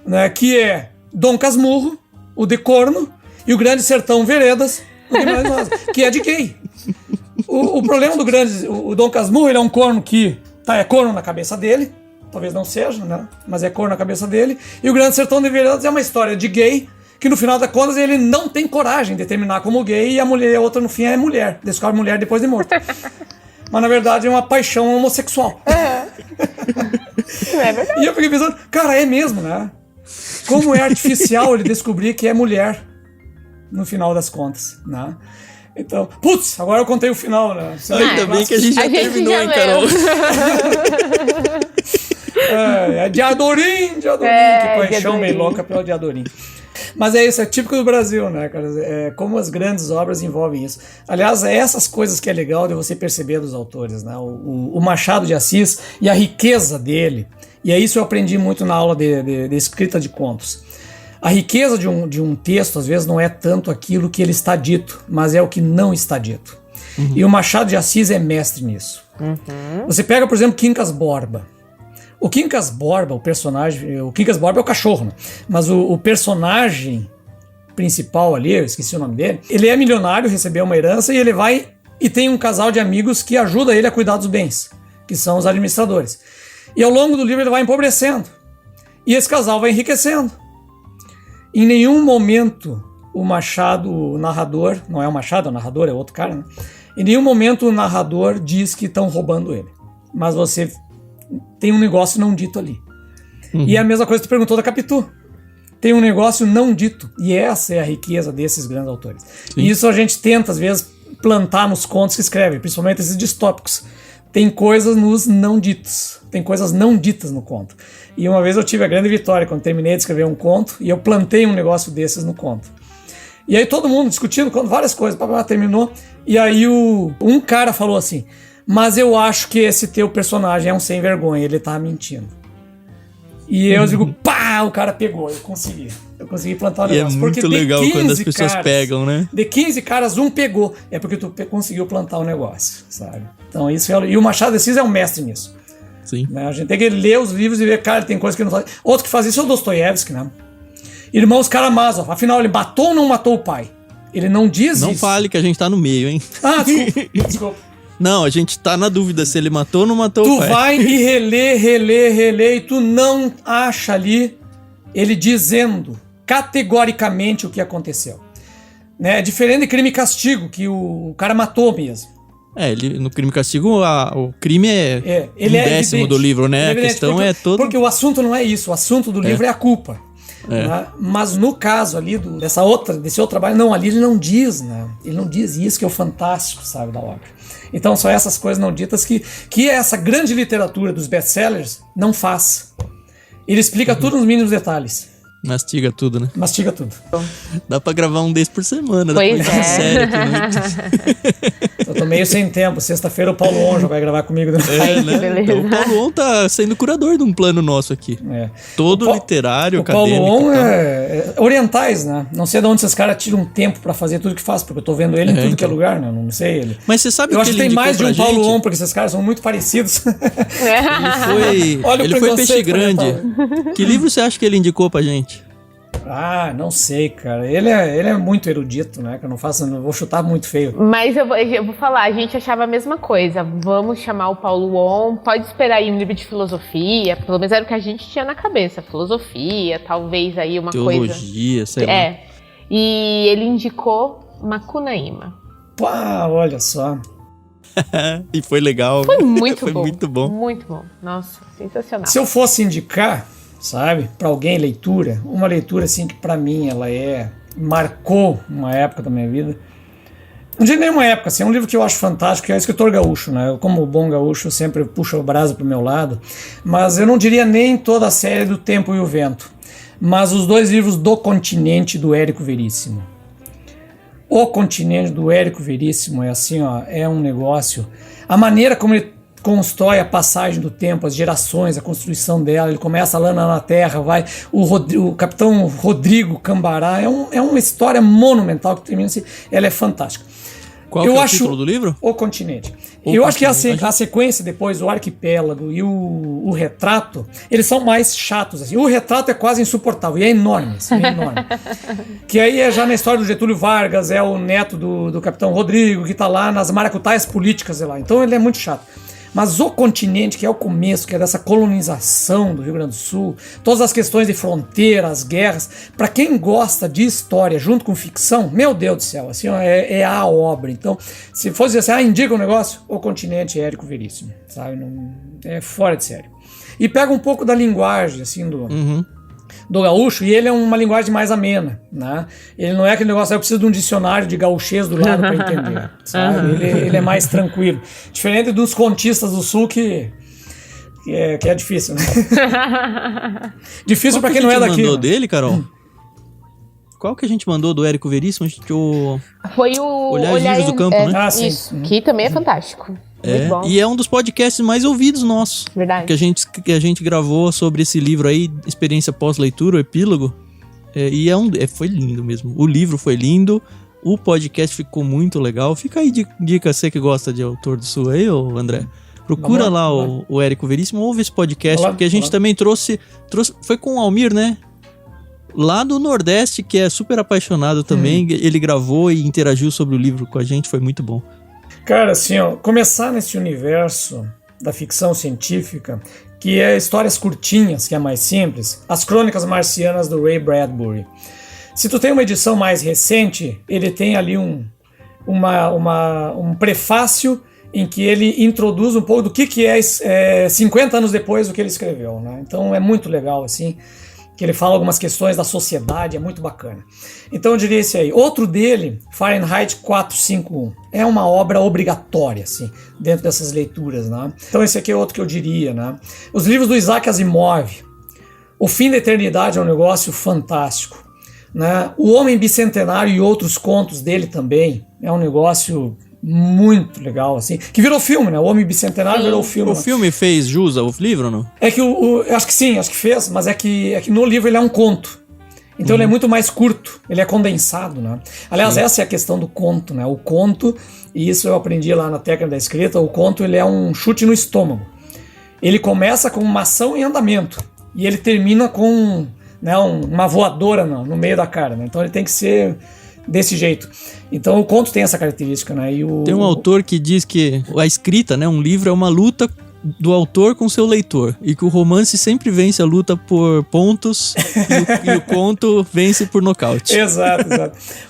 né? Que é Dom Casmurro, o de corno, e o Grande Sertão Veredas, o de Maravilhosa, que é de gay. O problema o Dom Casmurro, ele é um corno que é corno na cabeça dele, talvez não seja, né? Mas é corno na cabeça dele, e o Grande Sertão de Veredas é uma história de gay, que no final das contas ele não tem coragem de terminar como gay, e a outra no fim é mulher, descobre mulher depois de morta. Mas na verdade é uma paixão homossexual. É verdade. E eu fiquei pensando, cara, é mesmo, né? Como é artificial ele descobrir que é mulher no final das contas, né? Então, putz, agora eu contei o final, né? Ainda bem que a gente já terminou, hein, Carol? É Diadorim, que paixão meio louca pelo Diadorim. Mas é isso, é típico do Brasil, né, cara? É como as grandes obras envolvem isso. Aliás, é essas coisas que é legal de você perceber dos autores, né? O Machado de Assis e a riqueza dele. E é isso que eu aprendi muito na aula de escrita de contos. A riqueza de um texto, às vezes, não é tanto aquilo que ele está dito, mas é o que não está dito. Uhum. E o Machado de Assis é mestre nisso. Uhum. Você pega, por exemplo, Quincas Borba. O Quincas Borba, o Quincas Borba é o cachorro, né? Mas o personagem principal ali, eu esqueci o nome dele, ele é milionário, recebeu uma herança e ele vai e tem um casal de amigos que ajuda ele a cuidar dos bens, que são os administradores. E ao longo do livro ele vai empobrecendo. E esse casal vai enriquecendo. Em nenhum momento o Machado, o narrador, não é o Machado, o narrador é outro cara, né? Em nenhum momento o narrador diz que estão roubando ele. Mas você tem um negócio não dito ali. Uhum. E é a mesma coisa que tu perguntou da Capitu. Tem um negócio não dito. E essa é a riqueza desses grandes autores. Sim. E isso a gente tenta, às vezes, plantar nos contos que escreve, principalmente esses distópicos. Tem coisas nos não ditos. Tem coisas não ditas no conto. E uma vez eu tive a grande vitória quando terminei de escrever um conto e eu plantei um negócio desses no conto. E aí todo mundo discutindo várias coisas, terminou. E aí um cara falou assim: mas eu acho que esse teu personagem é um sem vergonha, ele tá mentindo. E eu digo, pá, o cara pegou, eu consegui plantar o negócio. E é muito legal quando as pessoas pegam, né? De 15 caras, um pegou. É porque tu conseguiu plantar o negócio, sabe? Então isso é... E o Machado de Assis é um mestre nisso. Sim. Né? A gente tem que ler os livros e ver, cara, tem coisa que não faz. Outro que faz isso é o Dostoiévski, né? Irmãos Karamazov, afinal, ele matou ou não matou o pai? Ele não diz isso. Não fale que a gente tá no meio, hein? Desculpa. Não, a gente tá na dúvida se ele matou ou não matou o pai. Tu vai e relê, e tu não acha ali ele dizendo categoricamente o que aconteceu. Né? É diferente de Crime e Castigo, que o cara matou mesmo. No Crime e Castigo, o crime ele um décimo do livro, né? A questão é toda... Porque o assunto não é isso, o assunto do livro é a culpa. Né? Mas no caso ali desse outro trabalho, não, ali ele não diz, né? Ele não diz isso, que é o fantástico, sabe, da obra. Então são essas coisas não ditas que essa grande literatura dos best-sellers não faz. Ele explica tudo nos mínimos detalhes. Mastiga tudo, né? Mastiga tudo. Dá pra gravar um desse por semana. Pois Dá pra uma série aqui Eu tô meio sem tempo. Sexta-feira o Paulo On já vai gravar comigo. É, né? beleza. Então, o Paulo On tá sendo curador de um plano nosso aqui. É. Todo literário, o Paulo acadêmico. On é orientais, né? Não sei de onde esses caras tiram tempo pra fazer tudo que faz, porque eu tô vendo ele em tudo que é lugar, né? Não sei ele. Mas você sabe eu que acho que ele tem mais de um pra Paulo gente? On, porque esses caras são muito parecidos. Olha Ele foi Peixe Grande. Que livro você acha que ele indicou pra gente? Ah, não sei, cara. Ele é muito erudito, né? Que eu não vou chutar muito feio. Mas eu vou falar, a gente achava a mesma coisa. Vamos chamar o Paulo On, pode esperar aí um livro de filosofia, pelo menos era o que a gente tinha na cabeça. Filosofia, talvez aí uma Teologia, coisa... sei lá. E ele indicou Macunaíma. Pá, olha só. E foi legal. Foi muito foi bom. muito bom. Muito bom. Nossa, sensacional. Se eu fosse indicar, sabe, pra alguém uma leitura assim que pra mim ela marcou uma época da minha vida. Não digo nenhuma época, assim, é um livro que eu acho fantástico, que é o Escritor Gaúcho, né? Eu, como bom gaúcho, eu sempre puxo o brasa pro meu lado, mas eu não diria nem toda a série do Tempo e o Vento, mas os 2 livros do Continente, do Érico Veríssimo. O Continente, do Érico Veríssimo, é assim, ó, é um negócio... A maneira como ele constrói a passagem do tempo, as gerações, a construção dela, ele começa lá na Terra, vai o capitão Rodrigo Cambará, é uma história monumental que termina assim, ela é fantástica. Qual que é o título do livro? O Continente. Eu acho que a sequência depois, o Arquipélago e o Retrato, eles são mais chatos. Assim. O Retrato é quase insuportável, e é enorme. Assim, é enorme. Que aí é já na história do Getúlio Vargas, é o neto do capitão Rodrigo, que tá lá nas maracutaias políticas, sei lá. Então ele é muito chato. Mas o Continente, que é o começo, que é dessa colonização do Rio Grande do Sul, todas as questões de fronteira, as guerras, para quem gosta de história junto com ficção, meu Deus do céu, assim, é a obra. Então, se fosse dizer assim, indica um negócio, o Continente é Érico Veríssimo, sabe? Não, é fora de série. E pega um pouco da linguagem, assim, do gaúcho, e ele é uma linguagem mais amena, né? Ele não é aquele negócio, eu preciso de um dicionário de gauchês do lado para entender, sabe? Ele é mais tranquilo. Diferente dos contistas do sul que é difícil, né? Difícil para quem não é daqui. Qual que a gente mandou dele, Carol? Qual que a gente mandou do Érico Veríssimo? Foi o Olhar os Livros do Campo, né? Ah, sim. Isso, que também é fantástico. Muito bom. E é um dos podcasts mais ouvidos nossos. Verdade. Que a gente gravou sobre esse livro aí, Experiência Pós-Leitura, o epílogo. Foi lindo mesmo. O livro foi lindo, o podcast ficou muito legal. Fica aí dica, você que gosta de autor do Sul aí, ô André. Procura lá o Érico Veríssimo, ouve esse podcast, porque a gente também trouxe... Foi com o Almir, né? Lá do Nordeste, que é super apaixonado também. Ele gravou e interagiu sobre o livro com a gente, foi muito bom. Cara, assim, ó, começar nesse universo da ficção científica, que é histórias curtinhas, que é mais simples, as Crônicas Marcianas do Ray Bradbury. Se tu tem uma edição mais recente, ele tem ali um prefácio em que ele introduz um pouco do que é 50 anos depois do que ele escreveu, né? Então é muito legal, assim, que ele fala algumas questões da sociedade, é muito bacana. Então eu diria esse aí. Outro dele, Fahrenheit 451, é uma obra obrigatória, assim, dentro dessas leituras, né? Então esse aqui é outro que eu diria, né? Os livros do Isaac Asimov, O Fim da Eternidade é um negócio fantástico, né? O Homem Bicentenário e outros contos dele também é um negócio muito legal, assim, que virou filme, né? O Homem Bicentenário virou filme. O filme fez jus ao livro ou não? É que acho que sim, acho que fez, mas é que no livro ele é um conto. Então ele é muito mais curto, ele é condensado, né? Aliás, essa é a questão do conto, né? O conto, e isso eu aprendi lá na técnica da escrita, o conto ele é um chute no estômago. Ele começa com uma ação em andamento e ele termina com, né, uma voadora no meio da cara, né? Então ele tem que ser desse jeito. Então o conto tem essa característica, né? Tem um autor que diz que a escrita, né, um livro é uma luta do autor com seu leitor, e que o romance sempre vence a luta por pontos e o conto vence por nocaute. Exato.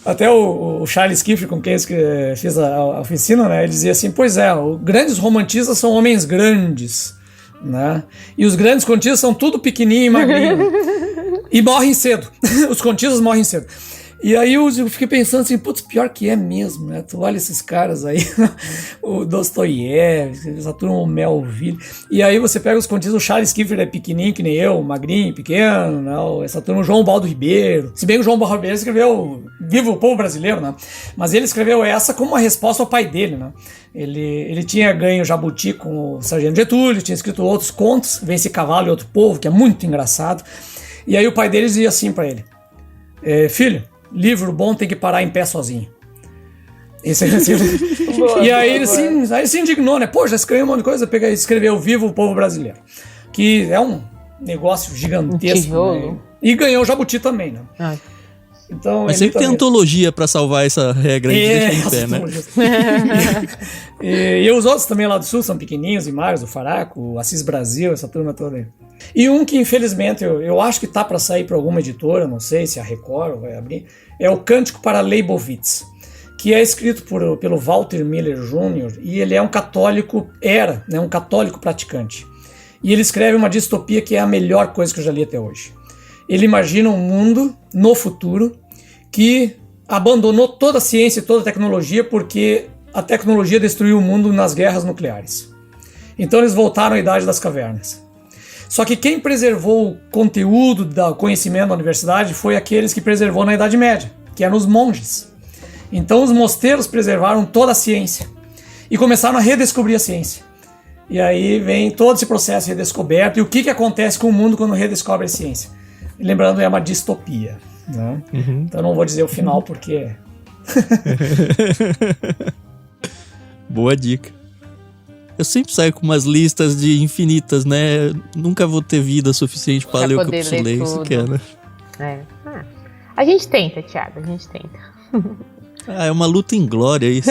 Até o Charles Kiffler, com quem eu fiz a oficina, né, ele dizia assim, pois é, os grandes romantistas são homens grandes, né? E os grandes contistas são tudo pequenininho e magrinho. E morrem cedo. Os contistas morrem cedo. E aí eu fiquei pensando assim, putz, pior que é mesmo, né? Tu olha esses caras aí, o Dostoiévski, essa turma, o Melville. E aí você pega os contistas, o Charles Kiefer é pequenininho, que nem eu, magrinho, pequeno, né? Essa turma, o João Baldo Ribeiro. Se bem que o João Baldo Ribeiro escreveu Viva o Povo Brasileiro, né? Mas ele escreveu essa como uma resposta ao pai dele, né? Ele tinha ganho Jabuti com o Sargento Getúlio, tinha escrito outros contos, Vence Cavalo e Outro Povo, que é muito engraçado. E aí o pai dele dizia assim pra ele, filho, livro bom tem que parar em pé sozinho. Esse é assim. E aí ele se indignou, né? Pô, já escreveu um monte de coisa, escreveu Viva o Povo Brasileiro, que é um negócio gigantesco, né? E ganhou o Jabuti também, né? Então, mas sempre tem antologia pra salvar essa regra aí de deixar em pé, né? E os outros também lá do Sul são pequenininhos, e Mários, o Faraco, o Assis Brasil, essa turma toda aí. E um que infelizmente eu acho que tá para sair para alguma editora, não sei se a Record vai abrir, é o Cântico para Leibovitz, que é escrito pelo Walter Miller Jr. e ele é um católico, um católico praticante. E ele escreve uma distopia que é a melhor coisa que eu já li até hoje. Ele imagina um mundo no futuro que abandonou toda a ciência e toda a tecnologia porque a tecnologia destruiu o mundo nas guerras nucleares. Então eles voltaram à Idade das Cavernas. Só que quem preservou o conteúdo do conhecimento da universidade foi aqueles que preservou na Idade Média, que eram os monges. Então os mosteiros preservaram toda a ciência e começaram a redescobrir a ciência. E aí vem todo esse processo de redescoberta e o que acontece com o mundo quando redescobre a ciência. E lembrando, é uma distopia, né? Então não vou dizer o final porque... Boa dica. Eu sempre saio com umas listas de infinitas, né? Nunca vou ter vida suficiente para ler o que eu preciso ler. Isso que é, né? A gente tenta, Thiago, a gente tenta. É uma luta em glória isso.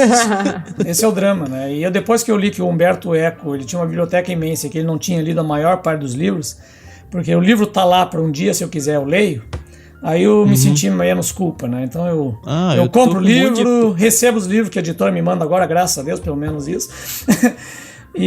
Esse é o drama, né? E depois que eu li que o Humberto Eco, ele tinha uma biblioteca imensa, que ele não tinha lido a maior parte dos livros, porque o livro tá lá para um dia, se eu quiser eu leio, aí eu me senti menos culpa, né? Então eu compro o livro, recebo os livros que a editora me manda agora, graças a Deus, pelo menos isso.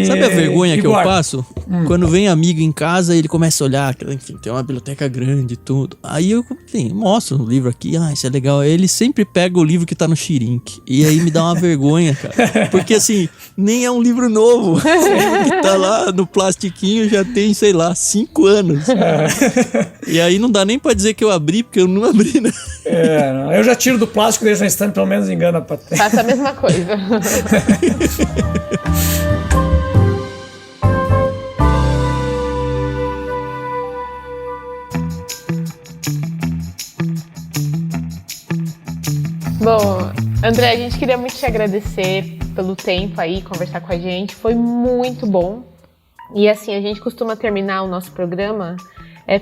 Sabe a vergonha que eu passo? Quando vem amigo em casa e ele começa a olhar, enfim, tem uma biblioteca grande e tudo. Aí eu, enfim, mostro um livro aqui, isso é legal. Aí ele sempre pega o livro que tá no Xirink. E aí me dá uma vergonha, cara. Porque assim, nem é um livro novo. Que tá lá no plastiquinho já tem, sei lá, 5 anos. E aí não dá nem pra dizer que eu abri, porque eu não abri, né? Eu já tiro do plástico e deixo na estante, pelo menos engana pra ter. Faça a mesma coisa. Bom, André, a gente queria muito te agradecer pelo tempo aí, conversar com a gente, foi muito bom. E assim, a gente costuma terminar o nosso programa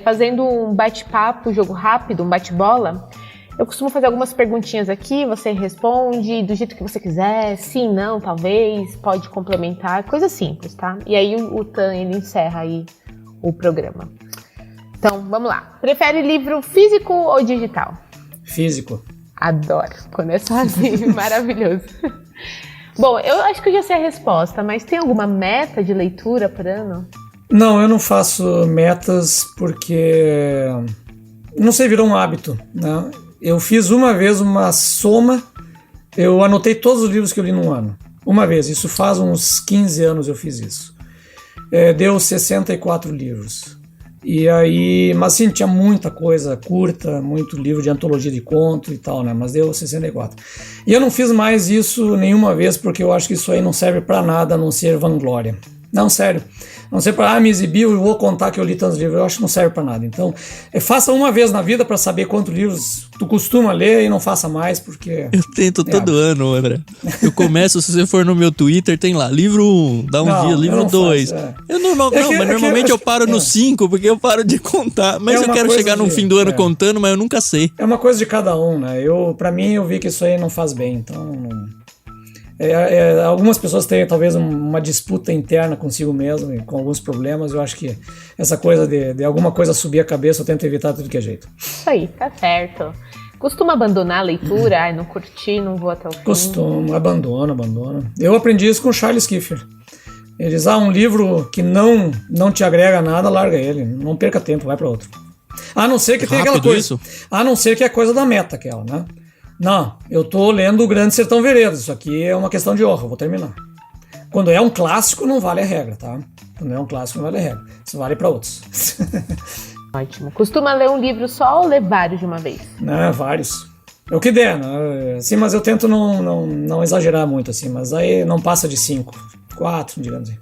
fazendo um bate-papo, jogo rápido, um bate-bola. Eu costumo fazer algumas perguntinhas aqui, você responde do jeito que você quiser, sim, não, talvez, pode complementar, coisa simples, tá? E aí o Tan, ele encerra aí o programa. Então, vamos lá. Prefere livro físico ou digital? Físico. Adoro, quando é só assim, maravilhoso. Bom, eu acho que eu já sei a resposta, mas tem alguma meta de leitura por ano? Não, eu não faço metas porque, não sei, virou um hábito, né? Eu fiz uma vez uma soma, eu anotei todos os livros que eu li num ano. Uma vez, isso faz uns 15 anos eu fiz isso. Deu 64 livros. E aí, mas sim, tinha muita coisa curta, muito livro de antologia de conto e tal, né? Mas deu 64. E eu não fiz mais isso nenhuma vez, porque eu acho que isso aí não serve pra nada a não ser vanglória. Não, sério. Não sei para me exibir, eu vou contar que eu li tantos livros, eu acho que não serve para nada. Então, faça uma vez na vida para saber quantos livros tu costuma ler e não faça mais, porque... Eu tento todo ano, André. Eu começo, se você for no meu Twitter, tem lá, livro 1, dá um dia, livro 2. Normalmente eu paro no 5, porque eu paro de contar. Mas eu quero chegar no fim do ano contando, mas eu nunca sei. É uma coisa de cada um, né? Pra mim, eu vi que isso aí não faz bem, então... algumas pessoas têm talvez uma disputa interna consigo mesmo, com alguns problemas. Eu acho que essa coisa de alguma coisa subir a cabeça eu tento evitar tudo que é jeito. Isso aí, tá certo. Costuma abandonar a leitura? Não curti, não vou até o fim? Costumo, abandono. Eu aprendi isso com o Charles Kiefer. Ele diz, um livro que não te agrega nada, larga ele. Não perca tempo, vai para outro. A não ser que tenha aquela coisa. Isso? A não ser que é coisa da meta aquela, né? Não, eu tô lendo o Grande Sertão Veredas. Isso aqui é uma questão de honra, eu vou terminar. Quando é um clássico, não vale a regra, tá? Quando é um clássico, não vale a regra. Isso vale para outros. Ótimo. Costuma ler um livro só ou ler vários de uma vez? Não, vários. É o que der, né? Assim, mas eu tento não exagerar muito, assim. Mas aí não passa de 5, 4, digamos assim.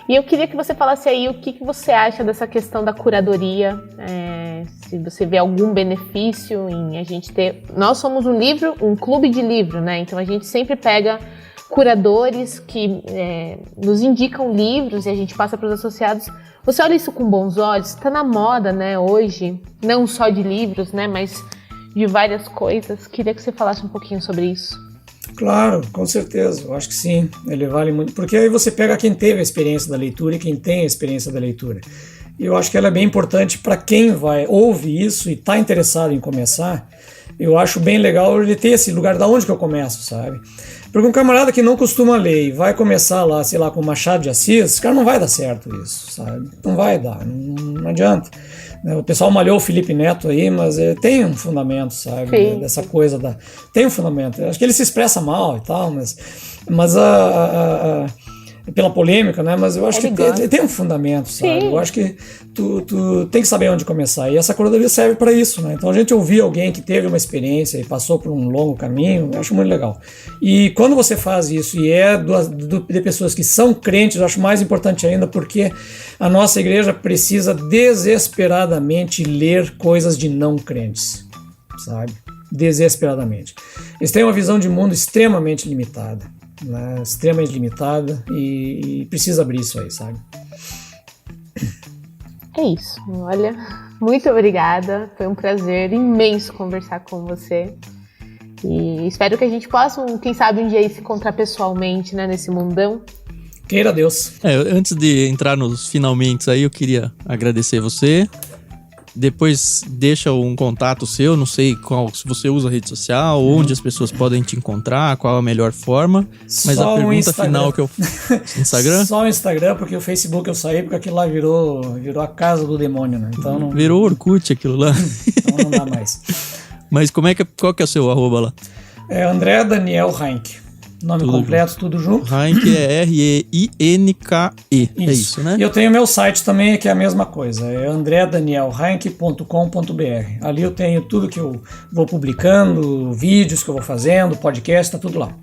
E eu queria que você falasse aí o que você acha dessa questão da curadoria, se você vê algum benefício em a gente ter... Nós somos um clube de livro, né? Então a gente sempre pega curadores que nos indicam livros e a gente passa para os associados. Você olha isso com bons olhos? Está na moda, né, hoje, não só de livros, né, mas de várias coisas. Queria que você falasse um pouquinho sobre isso. Claro, com certeza, eu acho que sim, ele vale muito, porque aí você pega quem teve a experiência da leitura e quem tem a experiência da leitura. E eu acho que ela é bem importante para quem ouve isso e está interessado em começar. Eu acho bem legal ele ter esse lugar da onde que eu começo, sabe? Porque um camarada que não costuma ler e vai começar lá, sei lá, com Machado de Assis, cara, não vai dar certo isso, sabe? Não vai dar, não adianta. O pessoal malhou o Felipe Neto aí, mas tem um fundamento, sabe? Sim. Dessa coisa tem um fundamento. Eu acho que ele se expressa mal e tal, mas pela polêmica, né? Mas eu acho que tem um fundamento, sabe? Sim. Eu acho que tu tem que saber onde começar. E essa curadoria serve para isso, né? Então a gente ouvir alguém que teve uma experiência e passou por um longo caminho, eu acho muito legal. E quando você faz isso e de pessoas que são crentes, eu acho mais importante ainda, porque a nossa igreja precisa desesperadamente ler coisas de não crentes, sabe? Desesperadamente. Eles têm uma visão de mundo extremamente limitada. Né, extremamente limitada e precisa abrir isso aí, sabe? É isso, olha, muito obrigada, foi um prazer imenso conversar com você e espero que a gente possa, quem sabe um dia se encontrar pessoalmente, né, nesse mundão. Queira Deus. Antes de entrar nos finalmente aí, eu queria agradecer você. Depois deixa um contato seu, não sei se você usa rede social, onde as pessoas podem te encontrar, qual a melhor forma. Mas só a pergunta final que eu... Instagram? Só o Instagram, porque o Facebook eu saí, porque aquilo lá virou a casa do demônio, né? Então não... Virou Orkut aquilo lá. Então não dá mais. Mas qual que é o seu arroba lá? É André Daniel Reinke. Nome tudo completo, tudo junto. Reinke é R-E-I-N-K-E. É isso, né? E eu tenho meu site também, que é a mesma coisa. É andredanielreinke.com.br. Ali eu tenho tudo que eu vou publicando, vídeos que eu vou fazendo, podcast, tá tudo lá.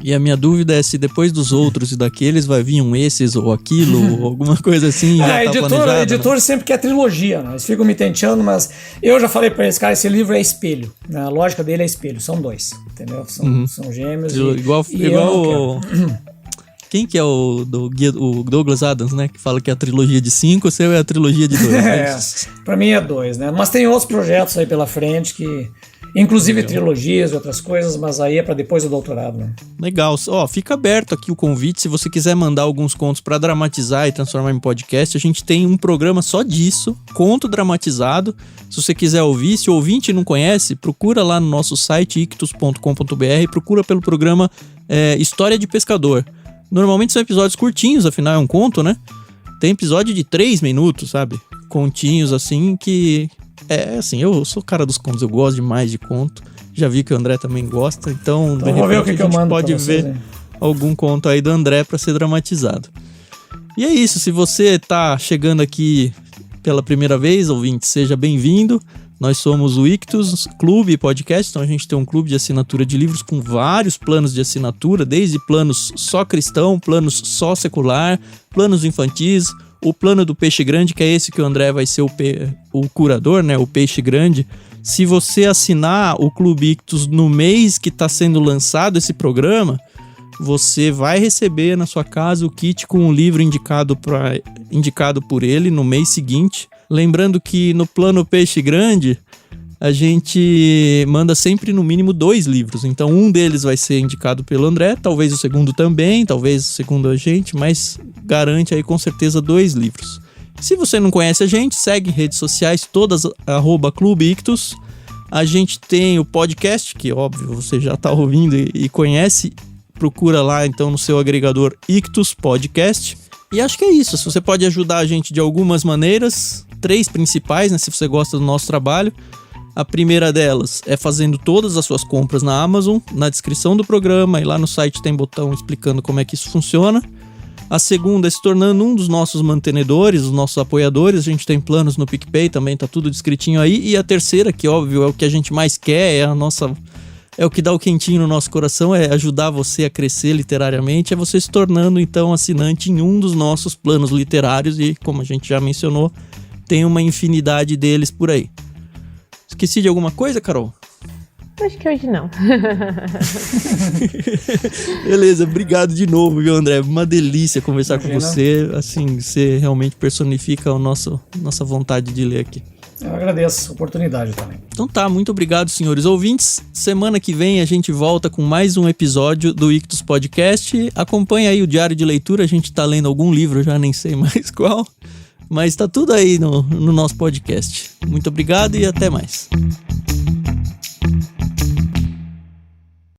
E a minha dúvida é se depois dos outros e daqueles vai vir um esses ou aquilo, ou alguma coisa assim. Editor né? Sempre quer trilogia, né? Eles ficam me tenteando, mas eu já falei pra eles, cara, esse livro é espelho. Né? A lógica dele é espelho, são dois, entendeu? São gêmeos. Igual quem que é o Douglas Adams, né? Que fala que é a trilogia de 5, o seu é a trilogia de 2. Pra mim é 2, né? Mas tem outros projetos aí pela frente que... Inclusive trilogias e outras coisas, mas aí é para depois do doutorado, né? Legal. Fica aberto aqui o convite. Se você quiser mandar alguns contos para dramatizar e transformar em podcast, a gente tem um programa só disso, conto dramatizado. Se você quiser ouvir, se o ouvinte não conhece, procura lá no nosso site ictus.com.br, procura pelo programa História de Pescador. Normalmente são episódios curtinhos, afinal é um conto, né? Tem episódio de 3 minutos, sabe? Continhos assim que... assim, eu sou o cara dos contos, eu gosto demais de conto. Já vi que o André também gosta, então de repente ver o que a gente pode ver algum conto aí do André para ser dramatizado. E é isso, se você tá chegando aqui pela primeira vez, ouvinte, seja bem-vindo. Nós somos o Ictus Clube e Podcast, então a gente tem um clube de assinatura de livros com vários planos de assinatura, desde planos só cristão, planos só secular, planos infantis, o plano do Peixe Grande, que é esse que o André vai ser o curador, né? O Peixe Grande. Se você assinar o Clube Ictus no mês que está sendo lançado esse programa, você vai receber na sua casa o kit com um livro indicado por ele no mês seguinte. Lembrando que no plano Peixe Grande, a gente manda sempre no mínimo 2 livros. Então um deles vai ser indicado pelo André, talvez o segundo também, talvez o segundo a gente, mas garante aí com certeza 2 livros. Se você não conhece a gente, segue em redes sociais, todas @Clube Ictus. A gente tem o podcast, que óbvio você já está ouvindo e conhece. Procura lá então no seu agregador Ictus Podcast. E acho que é isso. Se você pode ajudar a gente de algumas maneiras, 3 principais, né? Se você gosta do nosso trabalho. A primeira delas é fazendo todas as suas compras na Amazon, na descrição do programa, e lá no site tem botão explicando como é que isso funciona. A segunda é se tornando um dos nossos mantenedores, os nossos apoiadores. A gente tem planos no PicPay também, tá tudo descritinho aí. E a terceira, que óbvio é o que a gente mais quer, é o que dá o quentinho no nosso coração, é ajudar você a crescer literariamente, é você se tornando então assinante em um dos nossos planos literários e, como a gente já mencionou, tem uma infinidade deles por aí. Esqueci de alguma coisa, Carol? Acho que hoje não. Beleza, obrigado de novo, viu, André? Uma delícia conversar com você. Assim, você realmente personifica a nossa vontade de ler aqui. Eu agradeço a oportunidade também. Então tá, muito obrigado, senhores ouvintes. Semana que vem a gente volta com mais um episódio do Ictus Podcast. Acompanha aí o Diário de Leitura, a gente tá lendo algum livro, já nem sei mais qual. Mas tá tudo aí no nosso podcast. Muito obrigado e até mais.